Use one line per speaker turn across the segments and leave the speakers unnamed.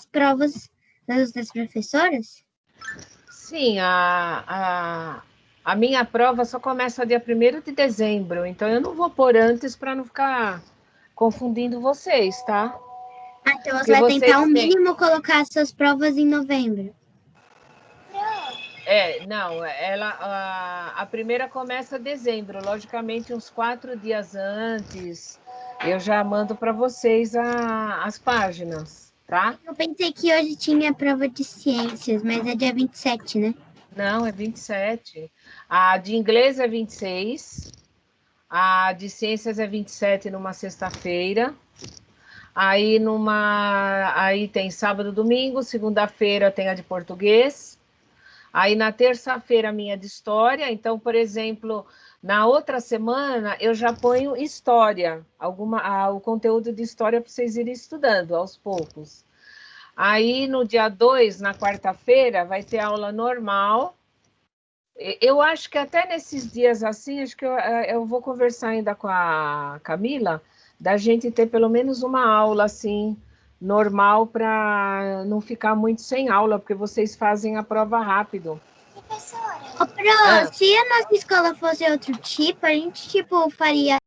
provas das professoras?
Sim, a minha prova só começa dia 1º de dezembro, então eu não vou pôr antes para não ficar confundindo vocês, tá?
Ah, então você
Porque
vai tentar ao
vocês têm...
mínimo colocar suas provas em novembro.
Não, a primeira começa em dezembro, logicamente uns 4 dias antes, eu já mando para vocês as páginas, tá?
Eu pensei que hoje tinha prova de ciências, mas é dia 27, né?
Não, é 27. A de inglês é 26, a de ciências é 27 numa sexta-feira. Aí tem sábado, domingo, segunda-feira tem a de português. Aí na terça-feira a minha de história. Então, por exemplo, na outra semana eu já ponho história, o conteúdo de história para vocês irem estudando aos poucos. Aí no dia 2, na quarta-feira, vai ter aula normal. Eu acho que até nesses dias assim, acho que eu vou conversar ainda com a Camila, da gente ter pelo menos uma aula assim, normal, para não ficar muito sem aula, porque vocês fazem a prova rápido.
Ô, Pro, se a nossa escola fosse outro tipo, a gente, tipo, faria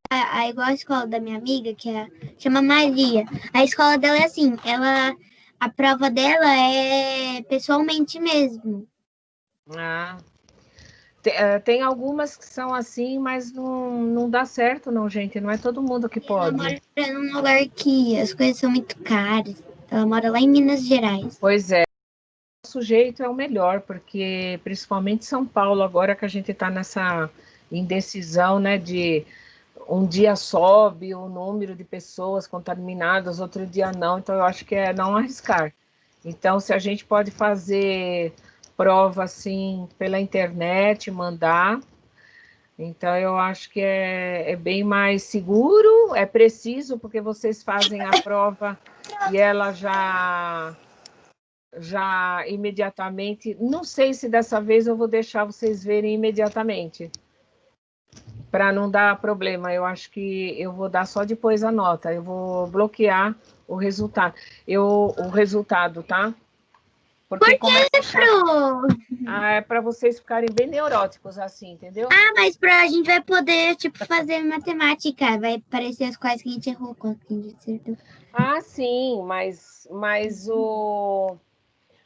igual a escola da minha amiga, que chama Maria. A escola dela é assim, a prova dela é pessoalmente mesmo.
Ah, tem algumas que são assim, mas não dá certo não, gente, não é todo mundo que pode.
Ela mora num lugar que as coisas são muito caras. Ela mora lá em Minas Gerais.
Pois é, o nosso jeito é o melhor, porque principalmente São Paulo, agora que a gente está nessa indecisão, né, de um dia sobe o número de pessoas contaminadas, outro dia não, então eu acho que é não arriscar. Então, se a gente pode fazer prova assim pela internet, mandar, então eu acho que é bem mais seguro, é preciso, porque vocês fazem a prova e ela já imediatamente, não sei se dessa vez eu vou deixar vocês verem imediatamente, para não dar problema. Eu acho que eu vou dar só depois a nota, eu vou bloquear o resultado. O resultado, tá? Porque
Por que, Pro?
é para vocês ficarem bem neuróticos assim, entendeu?
Ah, mas a gente vai poder, tipo, fazer matemática. Vai aparecer as quais que a gente errou, quais que a gente acertou.
Ah, sim, mas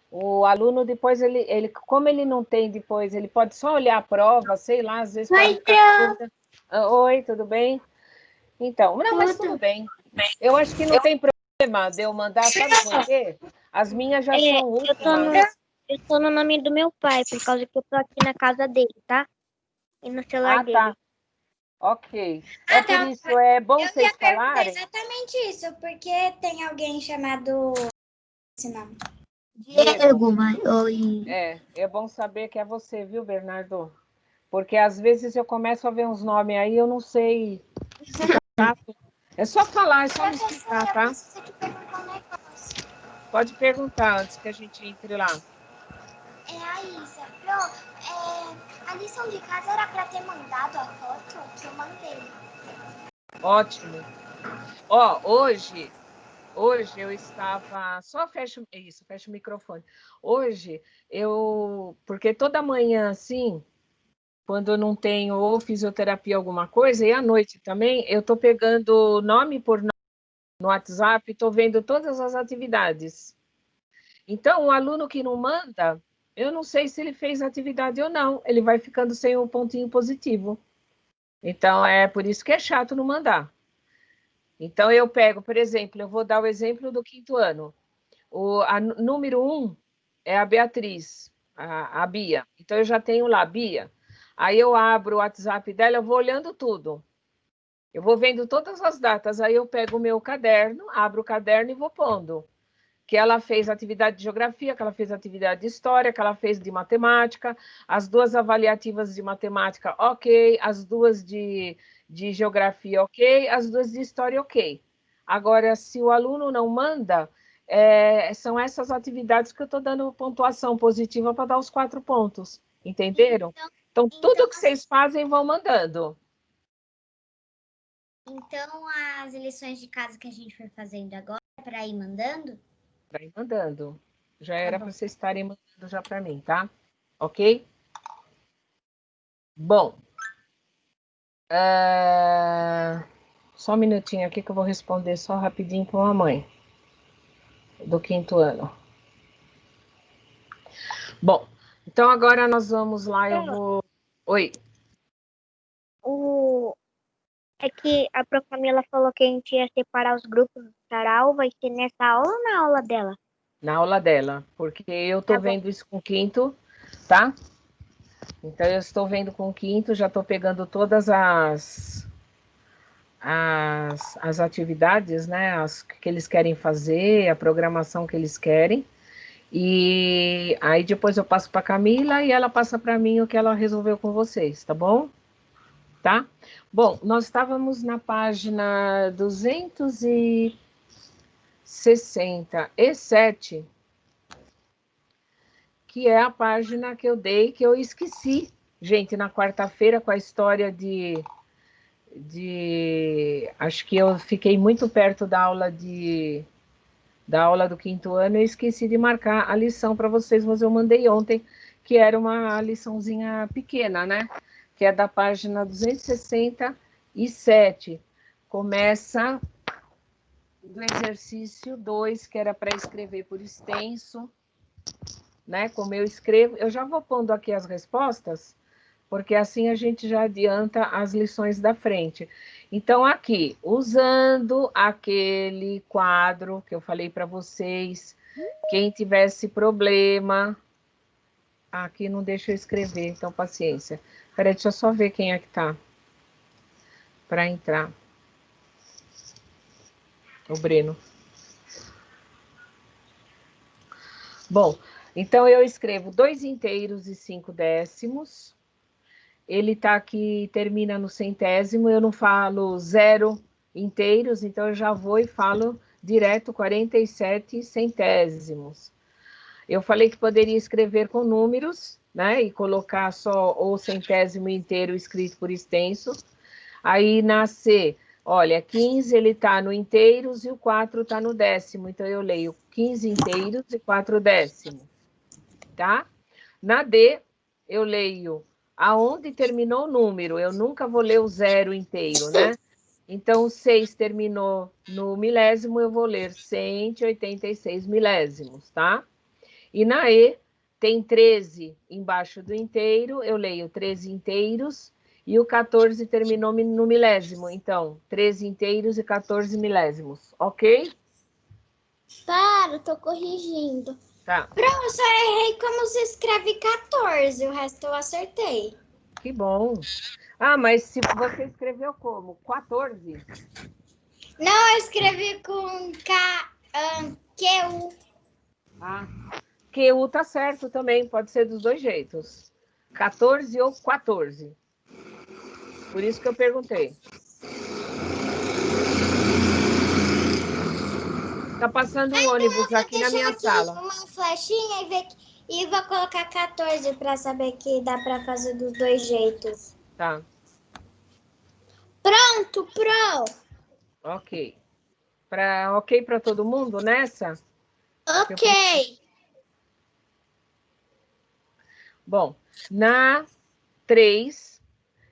o aluno depois, como ele não tem depois, ele pode só olhar a prova, sei lá, às vezes pode ficar com dúvida. Oi, tudo bem? Então, não, mas tudo bem. Eu acho que não tem problema de eu mandar, sabe por quê? As minhas já são últimas.
Eu tô no nome do meu pai, por causa que eu tô aqui na casa dele, tá? E no celular dele.
Tá. Ok. Por isso, é bom vocês falarem.
Exatamente isso, porque tem alguém chamado esse nome.
Diego, mas... Oi.
É bom saber que é você, viu, Bernardo? Porque às vezes eu começo a ver uns nomes aí, eu não sei. É só falar, é só me explicar, tá? Pode perguntar antes que a gente entre lá.
A Isa, a lição de casa era para ter mandado a foto que eu mandei.
Ótimo. Hoje eu estava... Só fecha o microfone. Hoje porque toda manhã, assim, quando eu não tenho ou fisioterapia alguma coisa, e à noite também, eu estou pegando nome por nome no WhatsApp, estou vendo todas as atividades. Então, o aluno que não manda, eu não sei se ele fez atividade ou não, ele vai ficando sem o pontinho positivo. Então, é por isso que é chato não mandar. Então, eu pego, por exemplo, eu vou dar o exemplo do 5º ano. Número 1 é a Beatriz, a Bia. Então, eu já tenho lá, Bia. Aí eu abro o WhatsApp dela, eu vou olhando tudo. Eu vou vendo todas as datas, aí eu pego o meu caderno, abro o caderno e vou pondo. Que ela fez atividade de geografia, que ela fez atividade de história, que ela fez de matemática, as 2 avaliativas de matemática, ok, as 2 de geografia, ok, as 2 de história, ok. Agora, se o aluno não manda, são essas atividades que eu estou dando pontuação positiva para dar os 4 pontos, entenderam? Então, tudo que vocês fazem, vão mandando.
Então, as lições de casa que a gente foi fazendo agora, para ir mandando?
Para ir mandando. Já era para vocês estarem mandando já para mim, tá? Ok? Bom. Só um minutinho aqui que eu vou responder só rapidinho para a mãe. Do 5º ano. Bom, então agora nós vamos lá, eu vou... Oi.
É que a Prof. Camila falou que a gente ia separar os grupos do sarau. Vai ser nessa aula ou na aula dela?
Na aula dela, porque eu tô
Tá bom.
vendo isso com o 5º, tá? Então eu estou vendo com o 5º, já estou pegando todas as atividades, né? As que eles querem fazer, a programação que eles querem. E aí depois eu passo para Camila e ela passa para mim o que ela resolveu com vocês, tá bom? Tá? Bom, nós estávamos na página 267, que é a página que eu dei, que eu esqueci, gente, na quarta-feira com a história acho que eu fiquei muito perto da aula do 5º ano, eu esqueci de marcar a lição para vocês, mas eu mandei ontem, que era uma liçãozinha pequena, né? Que é da página 267. Começa do exercício 2, que era para escrever por extenso, né? Como eu escrevo, eu já vou pondo aqui as respostas, porque assim a gente já adianta as lições da frente. Então, aqui, usando aquele quadro que eu falei para vocês, quem tivesse problema... Aqui não deixa eu escrever, então paciência. Peraí, deixa eu só ver quem é que tá para entrar. O Breno. Bom, então eu escrevo 2 inteiros e 5 décimos. Ele tá aqui, termina no centésimo, eu não falo 0 inteiros, então eu já vou e falo direto 47 centésimos. Eu falei que poderia escrever com números, né, e colocar só o centésimo inteiro escrito por extenso. Aí na C, olha, 15 ele está no inteiros e o 4 está no décimo, então eu leio 15 inteiros e 4 décimos, tá? Na D, eu leio aonde terminou o número, eu nunca vou ler o 0 inteiro, né? Então, o 6 terminou no milésimo, eu vou ler 186 milésimos, tá? E na E, tem 13 embaixo do inteiro, eu leio 13 inteiros, e o 14 terminou no milésimo, então, 13 inteiros e 14 milésimos, ok?
Para, tô corrigindo.
Tá.
Professor, errei como se escreve 14, o resto eu acertei.
Que bom. Ah, mas se você escreveu como? 14?
Não, eu escrevi com Q-U.
Ah, QU tá certo também, pode ser dos dois jeitos. 14 ou 14. Por isso que eu perguntei. Tá passando um ônibus aqui na minha sala.
Uma flechinha e vou colocar 14 para saber que dá para fazer dos dois jeitos.
Tá,
Pronto, Pro.
ok. Ok para todo mundo nessa?
Ok.
Bom, na 3,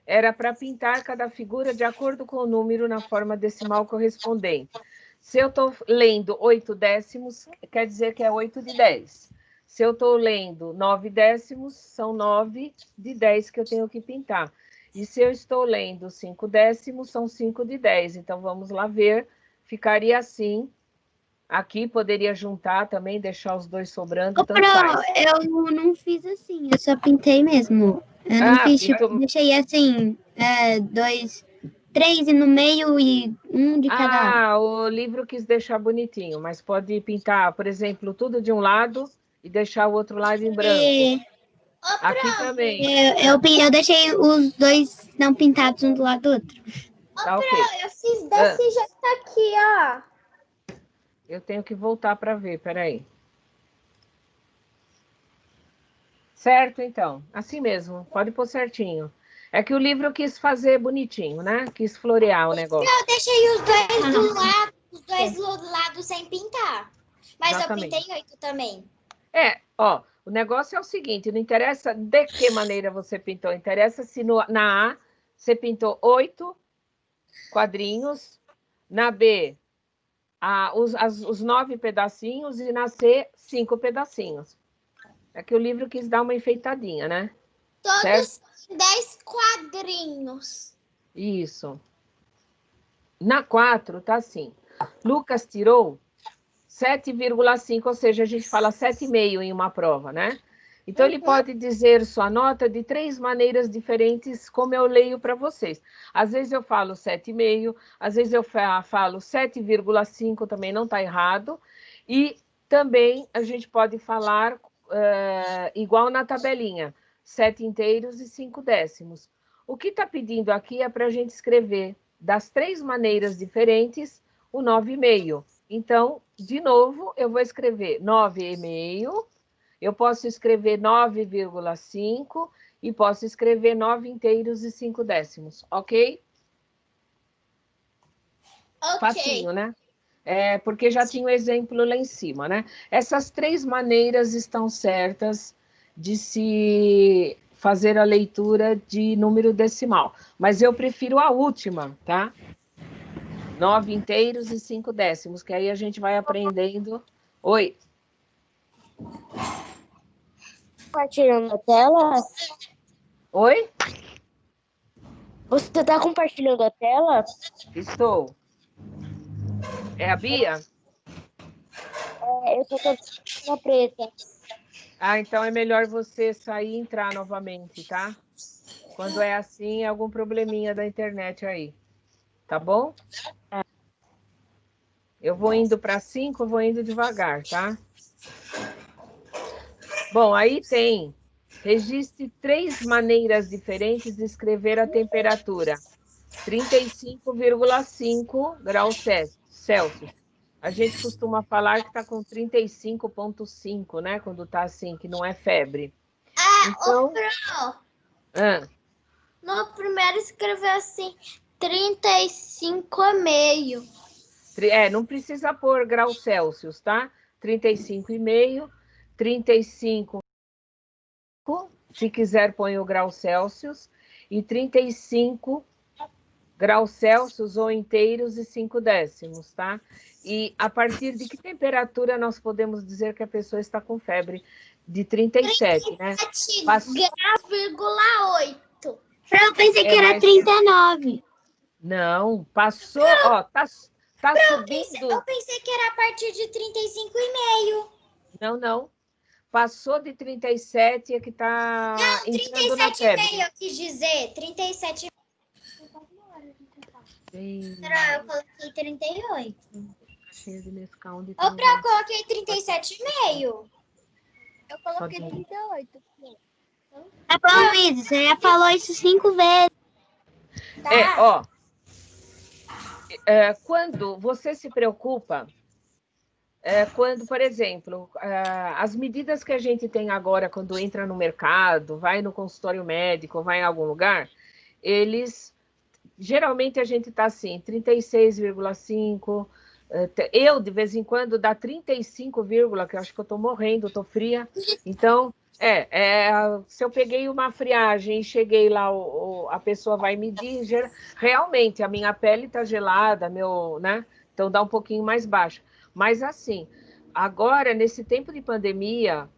era para pintar cada figura de acordo com o número na forma decimal correspondente. Se eu estou lendo 8 décimos, quer dizer que é 8 de 10. Se eu estou lendo 9 décimos, são 9 de 10 que eu tenho que pintar. E se eu estou lendo 5 décimos, são 5 de 10. Então, vamos lá ver. Ficaria assim. Aqui poderia juntar também, deixar os dois sobrando,
Ô,
tanto
Pro,
faz.
eu não fiz assim, eu só pintei mesmo. Eu não fiz, tipo, deixei assim, 3 e no meio e um de cada lado.
Ah, o livro quis deixar bonitinho, mas pode pintar, por exemplo, tudo de um lado e deixar o outro lado em branco.
E
Aqui também.
eu deixei os dois não pintados um do lado do outro.
Tá ok.
Eu fiz desse jeito aqui, ó.
Eu tenho que voltar para ver, peraí. Certo, então. Assim mesmo, pode pôr certinho. É que o livro quis fazer bonitinho, né? Quis florear o negócio.
Eu deixei os dois do lado sem pintar. Mas
Exatamente.
eu pintei 8 também.
Ó, o negócio é o seguinte, não interessa de que maneira você pintou, interessa se na A você pintou 8 quadrinhos, na B os 9 pedacinhos e na C 5 pedacinhos. É que o livro quis dar uma enfeitadinha, né?
Todos 10 quadrinhos.
Isso. Na 4 tá assim. Lucas tirou 7,5, ou seja, a gente fala 7,5 em uma prova, né? Então, ele pode dizer sua nota de 3 maneiras diferentes, como eu leio para vocês. Às vezes eu falo 7,5, às vezes eu falo 7,5, também não está errado. E também a gente pode falar igual na tabelinha, 7 inteiros e 5 décimos. O que está pedindo aqui é para a gente escrever das 3 maneiras diferentes o 9,5. Então, de novo, eu vou escrever 9,5, eu posso escrever 9,5 e posso escrever 9 inteiros e 5 décimos, ok?
Ok.
Facinho, né? Porque já tinha o exemplo lá em cima, né? Essas 3 maneiras estão certas de se fazer a leitura de número decimal, mas eu prefiro a última, tá? 9 inteiros e 5 décimos, que aí a gente vai aprendendo. Oi.
Compartilhando a tela?
Oi?
Você está compartilhando a tela?
Estou. É a Bia?
Eu só tô na preta.
Então é melhor você sair e entrar novamente, tá? Quando é assim, é algum probleminha da internet aí. Tá bom? Eu vou indo para 5, vou indo devagar, tá? Bom, aí tem. Registre 3 maneiras diferentes de escrever a temperatura. 35,5 graus Celsius. A gente costuma falar que está com 35,5, né? Quando está assim, que não é febre. Então,
No primeiro escreveu assim, 35,5.
não precisa pôr graus Celsius, tá? 35,5, 35, se quiser põe o grau Celsius, e 35 graus Celsius ou inteiros e 5 décimos, tá? E a partir de que temperatura nós podemos dizer que a pessoa está com febre? De 37, né?
37,8.
Eu pensei que era 39.
Não, passou, ó, tá subindo.
Eu pensei que era a partir de 35,5.
Não. Passou de 37 é que tá entrando na
37,5
febre.
eu quis dizer. 37. Eu coloquei 38.
Caixinha de Nescau, onde
Eu coloquei 37,5.
Eu coloquei 38.
Tá bom, Luiz, você já falou isso 5 vezes.
Tá?
Quando você se preocupa, quando, por exemplo, as medidas que a gente tem agora quando entra no mercado, vai no consultório médico, vai em algum lugar, geralmente a gente está assim, 36,5. Eu, de vez em quando, dá 35, que eu acho que eu estou morrendo, estou fria. Então, se eu peguei uma friagem e cheguei lá, a pessoa vai medir, realmente a minha pele está gelada, né? Então dá um pouquinho mais baixo. Mas assim, agora, nesse tempo de pandemia,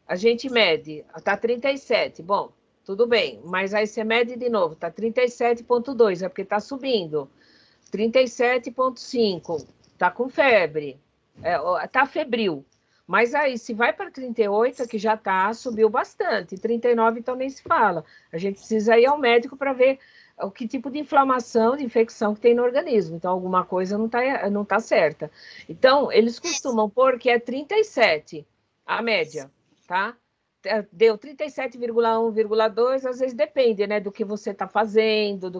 a gente mede, está 37, bom, tudo bem, mas aí você mede de novo, está 37,2, porque está subindo. 37,5, está com febre, está febril. Mas aí, se vai para 38, que já subiu bastante. 39, então nem se fala. A gente precisa ir ao médico para ver o que tipo de inflamação, de infecção que tem no organismo. Então, alguma coisa não tá certa. Então, eles costumam pôr que é 37, a média, tá? Deu 37,1,2, às vezes depende, né, do que você está fazendo,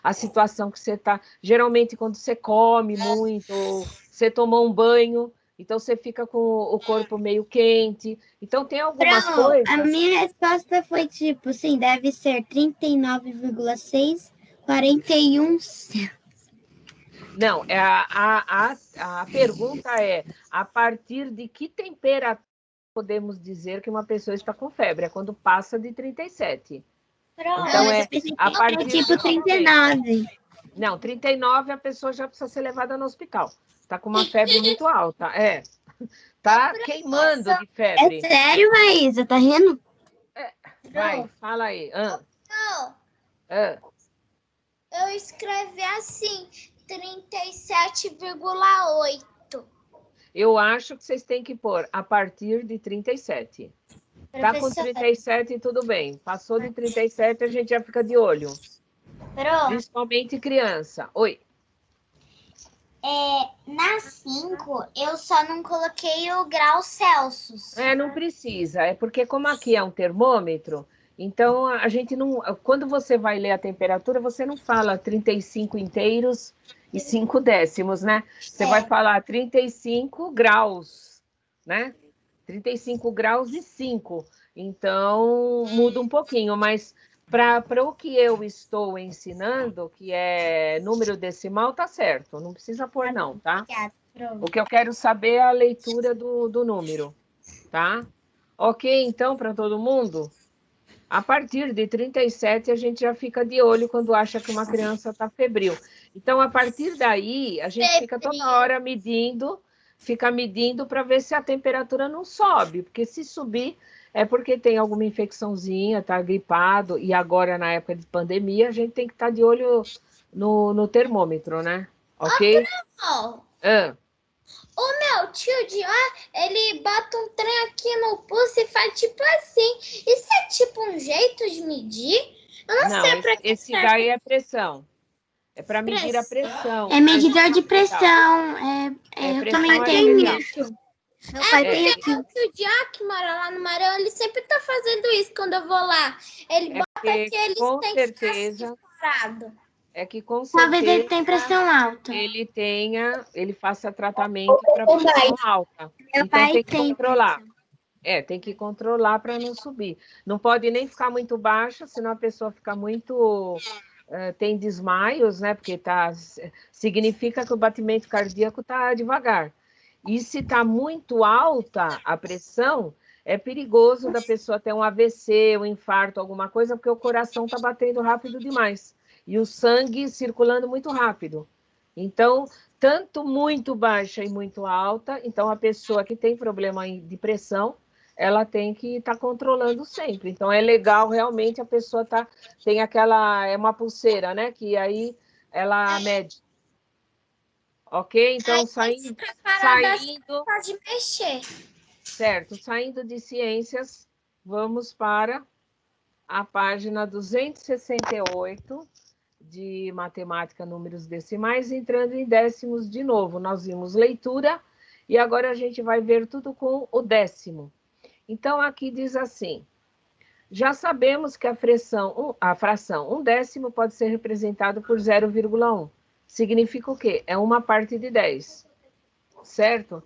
a situação que você está. Geralmente, quando você come muito, ou você tomou um banho, então você fica com o corpo meio quente. Então, tem algumas coisas.
A minha resposta foi tipo, sim, deve ser 39,6, 41.
Não, a pergunta é, a partir de que temperatura podemos dizer que uma pessoa está com febre? É quando passa de 37.
Pronto.
Então, é a
É
partir
tipo
de
39.
Não, 39 a pessoa já precisa ser levada no hospital. Está com uma febre muito alta. Tá queimando de
É
febre.
sério, Maísa? Tá rindo?
Vai, fala aí.
Não, eu escrevi assim, 37,8.
Eu acho que vocês têm que pôr a partir de 37. Tá com
Professora,
37, tudo bem. Passou de 37, a gente já fica de olho. Principalmente criança. Oi.
na 5, eu só não coloquei o grau Celsius.
Não precisa. É porque como aqui é um termômetro, então a gente não... Quando você vai ler a temperatura, você não fala 35 inteiros e 5 décimos, né? Você vai falar 35 graus, né? 35 graus e 5. Então, muda um pouquinho, mas para o que eu estou ensinando, que é número decimal, tá certo. Não precisa pôr não, tá?
Obrigada,
O que eu quero saber é a leitura do número, tá? Ok, então, para todo mundo? A partir de 37, a gente já fica de olho quando acha que uma criança está febril. Então, a partir daí, a gente fica toda hora medindo, fica medindo para ver se a temperatura não sobe, porque se subir é porque tem alguma infecçãozinha, está gripado, e agora, na época de pandemia, a gente tem que estar de olho no termômetro, né? Ok?
Ó,
Ah.
o meu tio de lá, ele bota um trem aqui no pulso e faz tipo assim. Isso é tipo um jeito de medir? Eu não sei pra que
esse
serve.
daí é pressão. É para medir a pressão.
É medidor de
arterial.
pressão. Eu
pressão
também tenho
arterial.
isso. Meu pai tem aqui.
O tio Diá, que mora lá no Maranhão, ele sempre tá fazendo isso quando eu vou lá. Ele bota
porque,
aqui, eles
com
têm
certeza,
que ficar separado.
é que com
Talvez ele
certeza
tenha pressão alta.
ele faça tratamento para pressão alta.
Meu
Então
pai
tem que
tem
controlar. Tem que controlar para não subir. Não pode nem ficar muito baixa, senão a pessoa fica muito... tem desmaios, né? Porque significa que o batimento cardíaco está devagar. E se está muito alta a pressão, é perigoso da pessoa ter um AVC, um infarto, alguma coisa, porque o coração está batendo rápido demais. E o sangue circulando muito rápido. Então, tanto muito baixa e muito alta, então a pessoa que tem problema de pressão, ela tem que estar controlando sempre. Então, é legal realmente a pessoa tem aquela, é uma pulseira, né? Que aí ela mede. Ok? Então, saindo,
Pode mexer.
certo, saindo de ciências, vamos para a página 268 de matemática, números decimais, entrando em décimos de novo. Nós vimos leitura e agora a gente vai ver tudo com o décimo. Então, aqui diz assim, já sabemos que a fração 1/10 pode ser representado por 0,1. Significa o quê? É uma parte de 10, certo?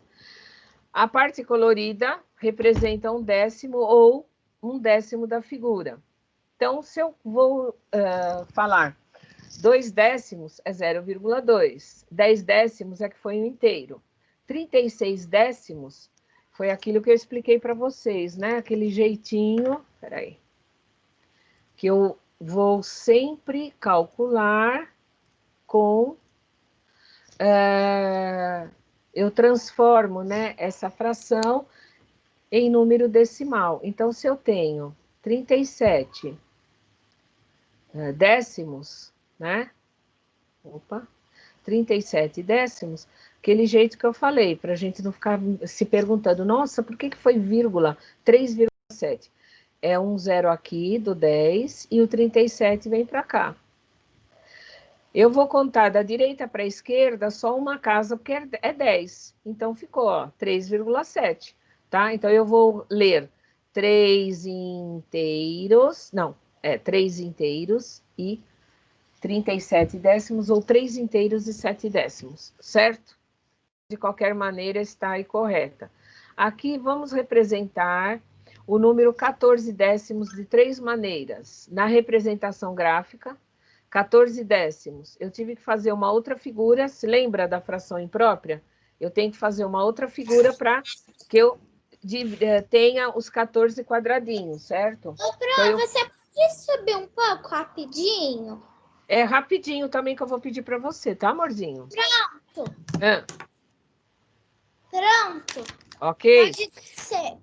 A parte colorida representa 1/10 ou 1/10 da figura. Então, se eu vou falar 2 décimos é 0,2. 10 décimos é que foi um inteiro. 36 décimos foi aquilo que eu expliquei para vocês, né? Aquele jeitinho, peraí, que eu vou sempre calcular com... eu transformo, né, essa fração em número decimal. Então, se eu tenho 37 décimos, né? 37 décimos, aquele jeito que eu falei, para a gente não ficar se perguntando, nossa, por que foi vírgula? 3,7. É um zero aqui do 10 e o 37 vem para cá. Eu vou contar da direita para a esquerda só uma casa, porque é 10. Então, ficou, ó, 3,7, tá? Então, eu vou ler 3 inteiros, não, 3 inteiros e 37 décimos, ou 3 inteiros e 7 décimos, certo? De qualquer maneira, está aí correta. Aqui, vamos representar o número 14 décimos de 3 maneiras. Na representação gráfica, 14 décimos. Eu tive que fazer uma outra figura, se lembra da fração imprópria? Eu tenho que fazer uma outra figura para que eu tenha os 14 quadradinhos, certo? Então,
Você pode subir um pouco rapidinho?
é rapidinho também que eu vou pedir para você, tá, amorzinho?
Pronto.
Ah,
Pronto.
ok?
Pode ser.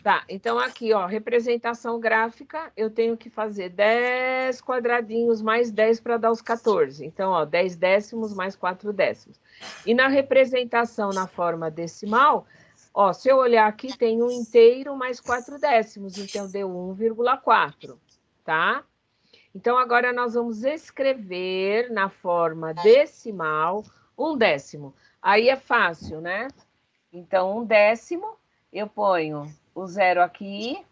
Tá, então aqui, ó, representação gráfica, eu tenho que fazer 10 quadradinhos mais 10 para dar os 14. Então, ó, 10 décimos mais 4 décimos. E na representação na forma decimal, ó, se eu olhar aqui, tem um inteiro mais 4 décimos, então deu 1,4, tá? Então, agora nós vamos escrever na forma decimal 1 décimo. Aí é fácil, né? Então, 1 décimo, eu ponho o 0 aqui,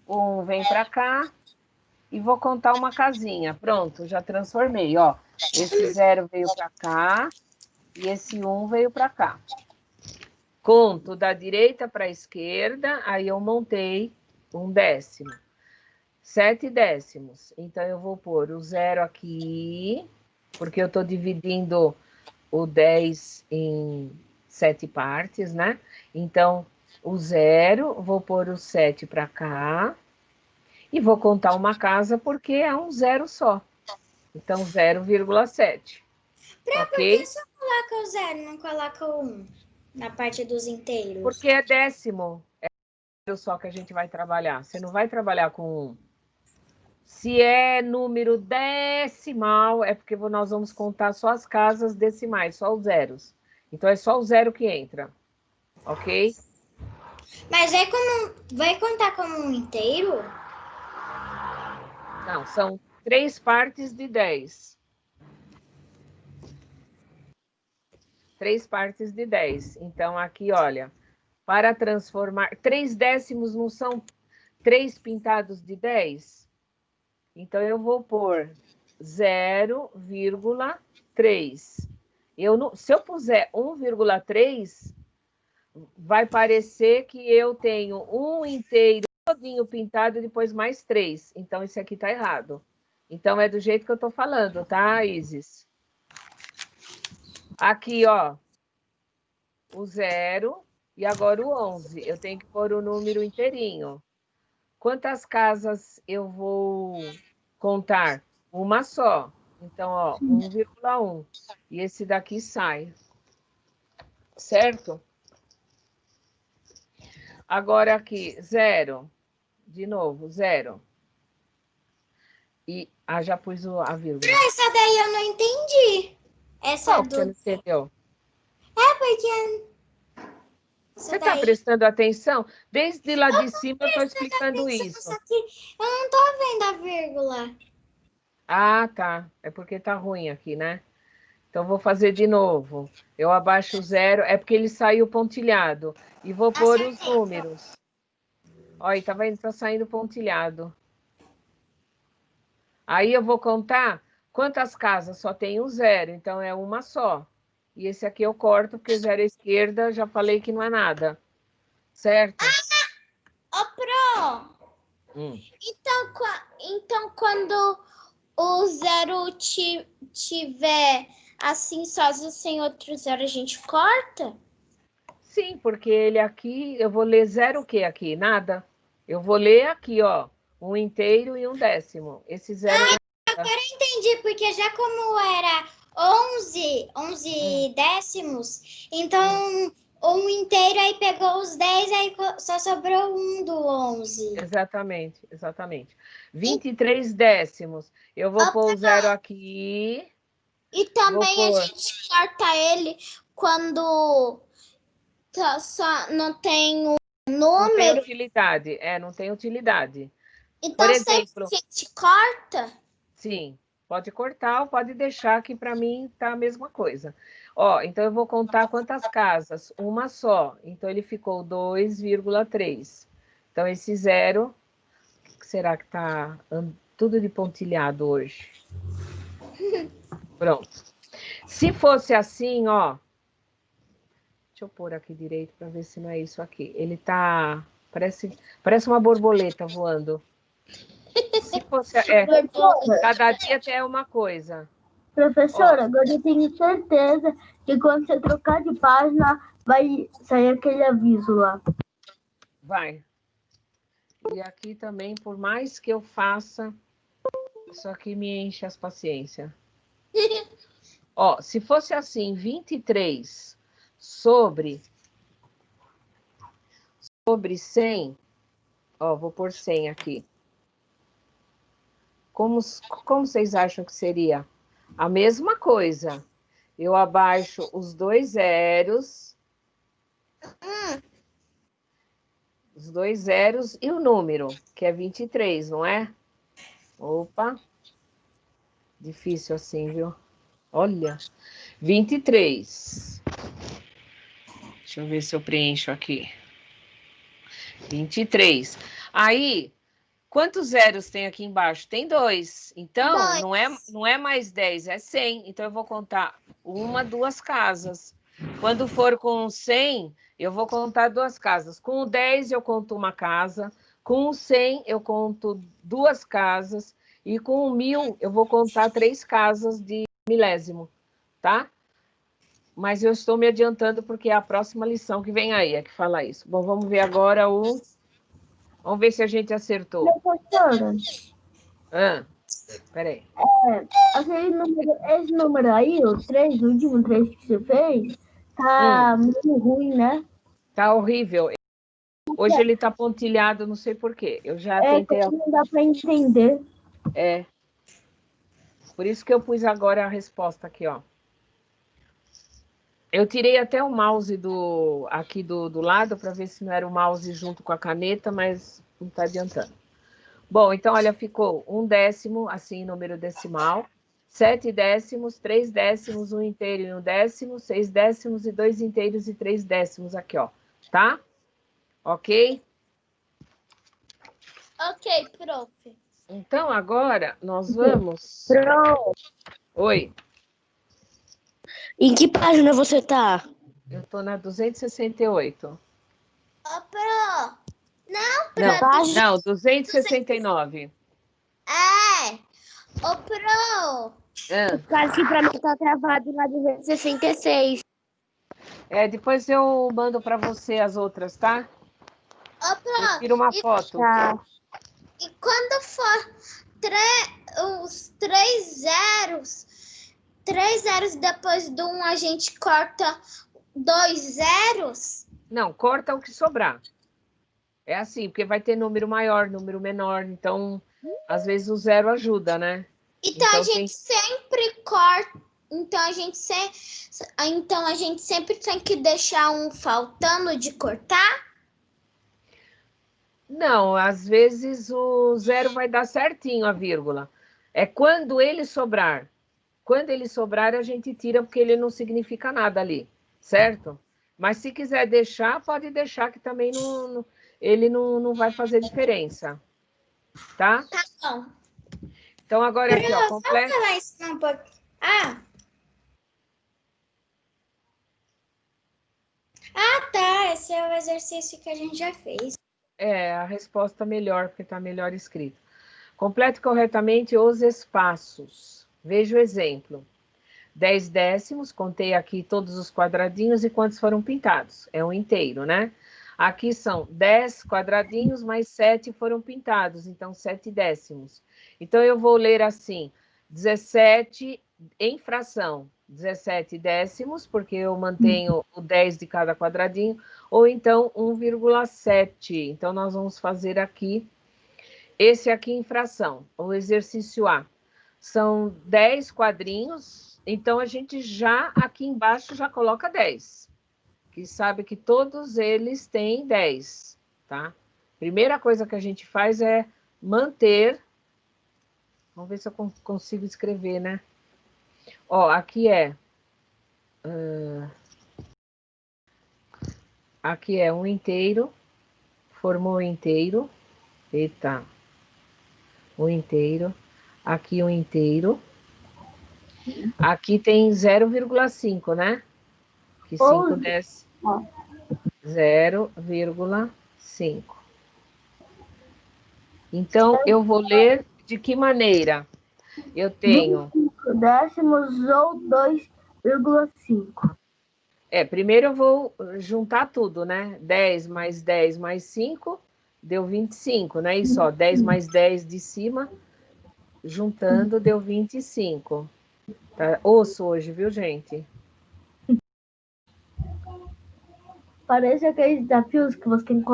o 1 vem para cá e vou contar uma casinha. Pronto, já transformei, ó. Esse 0 veio para cá e esse 1 veio para cá. Conto da direita para a esquerda, aí eu montei 1 décimo. 7 décimos. Então, eu vou pôr o 0 aqui, porque eu estou dividindo o 10 em 7 partes, né? Então, o 0, vou pôr o 7 para cá, e vou contar uma casa porque é um 0 só. Então, 0,7.
Por
Ok?
que você coloca o 0, não coloca o 1 na parte dos inteiros?
Porque é décimo. É só que a gente vai trabalhar. Você não vai trabalhar com 1. Se é número decimal, é porque nós vamos contar só as casas decimais, só os zeros. Então, é só o 0 que entra. Ok?
Mas vai contar como um inteiro?
Não, são 3 partes de 10. 3 partes de 10. Então, aqui, olha, para transformar... 3 décimos não são 3 pintados de 10? Então, eu vou pôr 0,3. Se eu puser 1,3, vai parecer que eu tenho um inteiro todinho pintado e depois mais 3. Então, isso aqui está errado. Então, é do jeito que eu estou falando, tá, Isis? Aqui, ó, o 0 e agora o 11. Eu tenho que pôr o número inteirinho. Quantas casas eu vou contar? Uma só. Então, ó, 1,1. E esse daqui sai. Certo? Agora aqui, 0. De novo, 0. E já pus a vírgula.
Essa daí eu não entendi. Essa
Qual que você não entendeu?
É porque...
Você está prestando atenção? Desde lá de cima eu estou explicando isso.
Só que eu não tô vendo a vírgula.
Ah, tá. É porque tá ruim aqui, né? Então, vou fazer de novo. Eu abaixo o 0, é porque ele saiu pontilhado. E vou pôr os números. Olha, tá vendo? Tá saindo pontilhado. Aí eu vou contar quantas casas só tem um 0, então é uma só. E esse aqui eu corto, porque 0 à esquerda, já falei que não é nada. Certo?
Ô, Pro, então quando o 0 tiver assim sozinho, sem outro 0, a gente corta?
Sim, porque ele aqui, eu vou ler 0 o quê aqui? Nada. Eu vou ler aqui, ó, um inteiro e um décimo. Esse 0
Agora eu entendi, porque já como era 11 décimos, então um inteiro aí pegou os 10, aí só sobrou um do 11.
Exatamente, exatamente. 23 décimos. Eu vou pôr o 0 aqui.
E também a gente corta ele quando só não tem um
Não tem
número.
utilidade. Não tem utilidade.
Então,
Por exemplo,
sempre que a gente corta,
sim, pode cortar ou pode deixar, que para mim tá a mesma coisa. Ó, então eu vou contar quantas casas? Uma só. Então ele ficou 2,3. Então esse 0, que será que tá tudo de pontilhado hoje? Pronto. Se fosse assim, ó, deixa eu pôr aqui direito para ver se não é isso aqui. Ele tá, parece uma borboleta voando. se fosse... cada dia é uma coisa.
Professora, agora eu tenho certeza que quando você trocar de página, vai sair aquele aviso lá.
Vai. E aqui também, por mais que eu faça, isso aqui me enche as paciências. Ó, se fosse assim, 23 sobre 100, ó, vou pôr 100 aqui. Como vocês acham que seria? A mesma coisa. Eu abaixo os 2 zeros. Os 2 zeros e o número, que é 23, não é? Opa. Difícil assim, viu? Olha. 23. Deixa eu ver se eu preencho aqui. 23. Aí, quantos zeros tem aqui embaixo? Tem 2. Então, não é mais 10, é 100. Então, eu vou contar 1, 2 casas. Quando for com 100, eu vou contar 2 casas. Com o 10, eu conto uma casa. Com o 100, eu conto 2 casas. E com o 1000, eu vou contar 3 casas de milésimo, tá? Mas eu estou me adiantando porque é a próxima lição que vem aí, é que fala isso. Bom, vamos ver agora o... Vamos ver se a gente acertou.
Professora,
Peraí.
esse número aí, o último 3 que você fez, tá muito ruim, né?
Tá horrível. Hoje ele tá pontilhado, não sei por quê. Eu já tentei...
Não dá para entender.
Por isso que eu pus agora a resposta aqui, ó. Eu tirei até o mouse aqui do lado para ver se não era o mouse junto com a caneta, mas não está adiantando. Bom, então, olha, ficou 1 décimo, assim, número decimal, 7 décimos, 3 décimos, 1 inteiro e 1 décimo, 6 décimos e 2 inteiros e 3 décimos aqui, ó, tá? Ok?
Ok, prof.
Então, agora, nós vamos... Oi.
Em que página você tá?
Eu tô na 268.
Ô, pro.
Não, 269.
Ô, pro.
Quase que pra mim tá travado na 266.
Depois eu mando para você as outras, tá?
Ô,
Eu
pro.
tiro uma foto.
Tá.
E quando for os 3 zeros depois do 1, a gente corta 2 zeros?
Não, corta o que sobrar. É assim, porque vai ter número maior, número menor, então, às vezes o zero ajuda, né?
Então a gente sempre corta. Então a gente sempre tem que deixar um faltando de cortar?
Não, às vezes o zero vai dar certinho a vírgula. É quando ele sobrar. Quando ele sobrar, a gente tira, porque ele não significa nada ali, certo? Mas se quiser deixar, pode deixar, que também ele não vai fazer diferença. Tá?
Tá bom.
Então, agora aqui, ó, completo.
Falar isso um pouquinho. Tá. Esse é o exercício que a gente já fez.
A resposta melhor, porque está melhor escrito. Complete corretamente os espaços. Veja o exemplo. 10 décimos, contei aqui todos os quadradinhos e quantos foram pintados. É um inteiro, né? Aqui são 10 quadradinhos, mais 7 foram pintados, então 7 décimos. Então, eu vou ler assim, 17 em fração, 17 décimos, porque eu mantenho o 10 de cada quadradinho, ou então 1,7. Então, nós vamos fazer aqui, esse aqui em fração, o exercício A. São 10 quadrinhos, então a gente já, aqui embaixo, já coloca 10. Que sabe que todos eles têm 10, tá? Primeira coisa que a gente faz é manter... Vamos ver se eu consigo escrever, né? Ó, aqui aqui é um inteiro, formou um inteiro. Eita. Um inteiro. Aqui um inteiro. Aqui tem 0,5, né? Que 5 desce. 0,5. Então, eu vou ler De que maneira? Eu tenho...
25 décimos ou 2,5.
Primeiro eu vou juntar tudo, né? 10 mais 10 mais 5 deu 25, não é isso? Ó, 10 mais 10 de cima, juntando, deu 25. Tá osso hoje, viu, gente?
Parece aqueles desafios que você tem que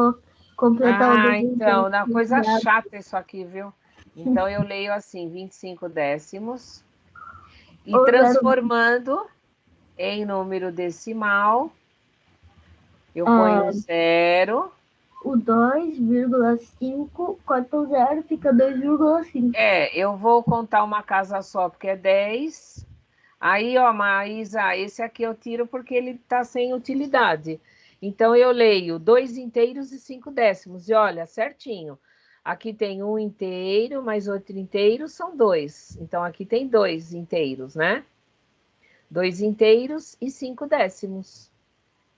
completar o desenho.
Então, uma coisa chata isso aqui, viu? Então, eu leio assim, 25 décimos, e transformando em número decimal, eu ponho o 0.
O 2,5, corta o 0, fica 2,5.
Eu vou contar uma casa só, porque é 10. Aí, ó, Maísa, esse aqui eu tiro porque ele está sem utilidade. Então, eu leio 2 inteiros e 5 décimos. E olha, certinho. Aqui tem um inteiro, mais outro inteiro, são 2. Então, aqui tem 2 inteiros, né? 2 inteiros e 5 décimos,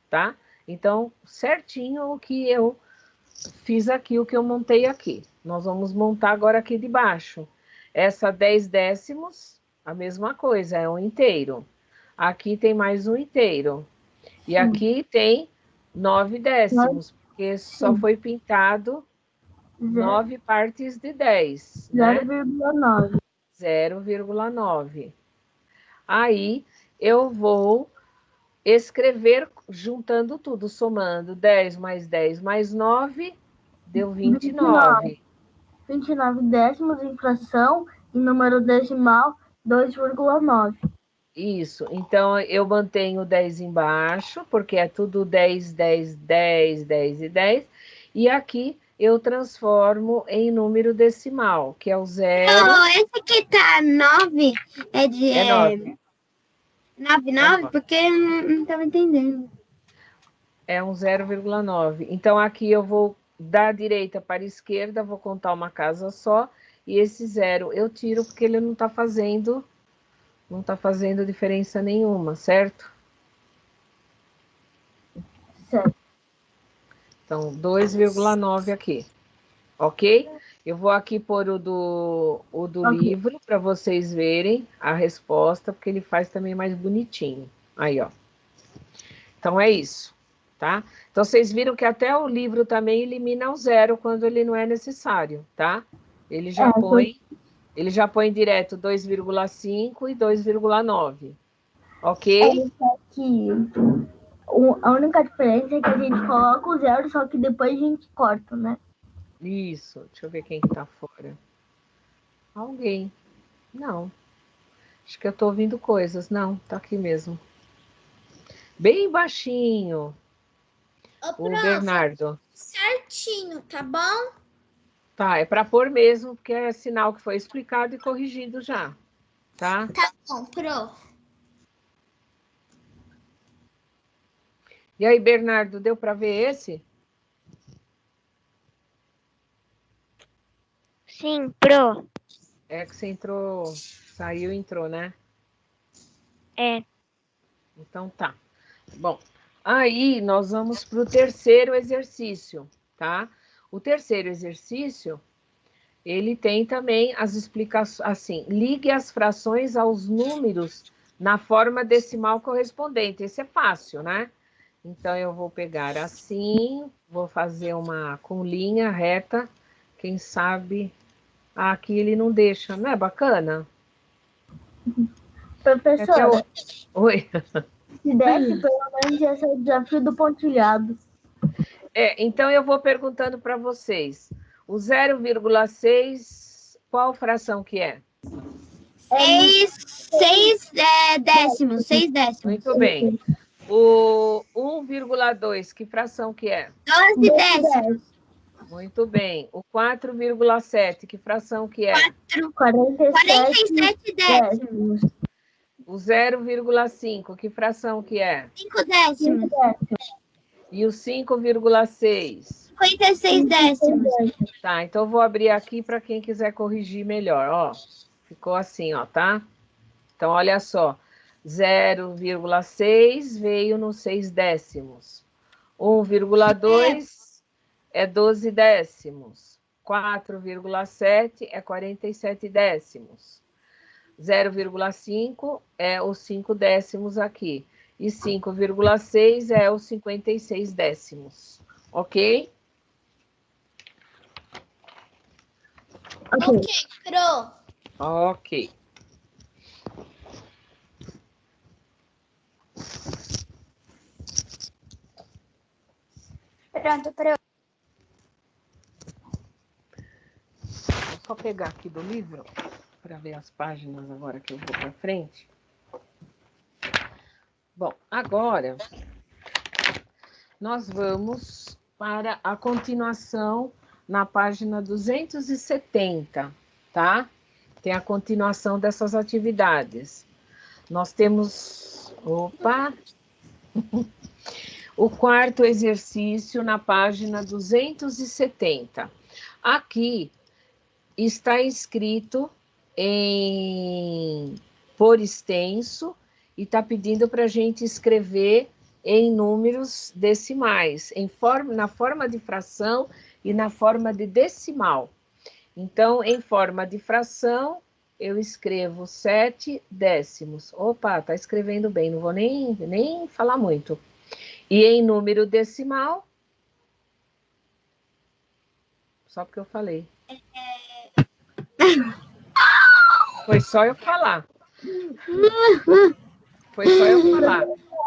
tá? Então, certinho o que eu fiz aqui, o que eu montei aqui. Nós vamos montar agora aqui de baixo. Essa 10 décimos, a mesma coisa, é um inteiro. Aqui tem mais um inteiro. E aqui tem 9 décimos, porque só foi pintado 9 partes de 10, né?
0,9.
0,9. Aí, eu vou escrever juntando tudo, somando 10 mais 10 mais 9, deu 29.
29 décimos em fração, em número decimal, 2,9.
Isso, então eu mantenho 10 embaixo, porque é tudo 10, 10, 10, 10 e 10. E aqui eu transformo em número decimal, que é o 0.
Não, esse aqui tá 9, é de...
É 9.
9, 9, porque eu não estava entendendo.
É um 0,9. Então, aqui eu vou da direita para a esquerda, vou contar uma casa só, e esse 0 eu tiro porque ele não está fazendo diferença nenhuma, certo?
Certo.
Então, 2,9 aqui, ok? Eu vou aqui pôr o do livro para vocês verem a resposta, porque ele faz também mais bonitinho. Aí, ó. Então, é isso, tá? Então, vocês viram que até o livro também elimina o 0 quando ele não é necessário, tá? Ele já põe direto 2,5 e 2,9, ok?
Que a única diferença é que a gente coloca o 0, só que depois a gente corta, né?
Isso, deixa eu ver quem que tá fora. Alguém. Não. Acho que eu tô ouvindo coisas. Não, tá aqui mesmo. Bem baixinho. O Bernardo.
Certinho, tá bom?
Tá, é para pôr mesmo, porque é sinal que foi explicado e corrigido já, tá?
Tá bom, Pro.
E aí, Bernardo, deu para ver esse?
Sim, Pro.
É que você entrou, saiu e entrou, né?
É.
Então tá. Bom, aí nós vamos para o terceiro exercício, tá? O terceiro exercício, ele tem também as explicações, assim, ligue as frações aos números na forma decimal correspondente. Esse é fácil, né? Então, eu vou pegar assim, vou fazer uma com linha reta, quem sabe... aqui ele não deixa, não é bacana?
Professora,
Oi.
se desse, pelo menos ia ser o desafio do pontilhado.
Então eu vou perguntando para vocês. O 0,6, qual fração que é?
6 décimos, 6 décimos.
Muito bem. O 1,2, que fração que é?
12 décimos.
Muito bem. O 4,7, que fração que é?
47 décimos.
O 0,5, que fração que é?
5 décimos.
E o 5,6?
56 décimos.
Tá, então eu vou abrir aqui para quem quiser corrigir melhor, ó. Ficou assim, ó, tá? Então, olha só. 0,6 veio no 6 décimos. 1,2 é 12 décimos. 4,7 é 47 décimos. 0,5 é os 5 décimos aqui. E 5,6 é os 56 décimos. Ok?
Ok, Pro.
Ok.
Pronto, Pro.
Vou só pegar aqui do livro para ver as páginas agora que eu vou para frente. Bom, agora nós vamos para a continuação na página 270, tá? Tem a continuação dessas atividades. Nós temos, o quarto exercício na página 270. Aqui está escrito por extenso e está pedindo para a gente escrever em números decimais, na forma de fração e na forma de decimal. Então, em forma de fração, eu escrevo 7 décimos. Opa, está escrevendo bem, não vou nem falar muito. E em número decimal, só porque eu falei. Foi só eu falar. Foi só eu falar.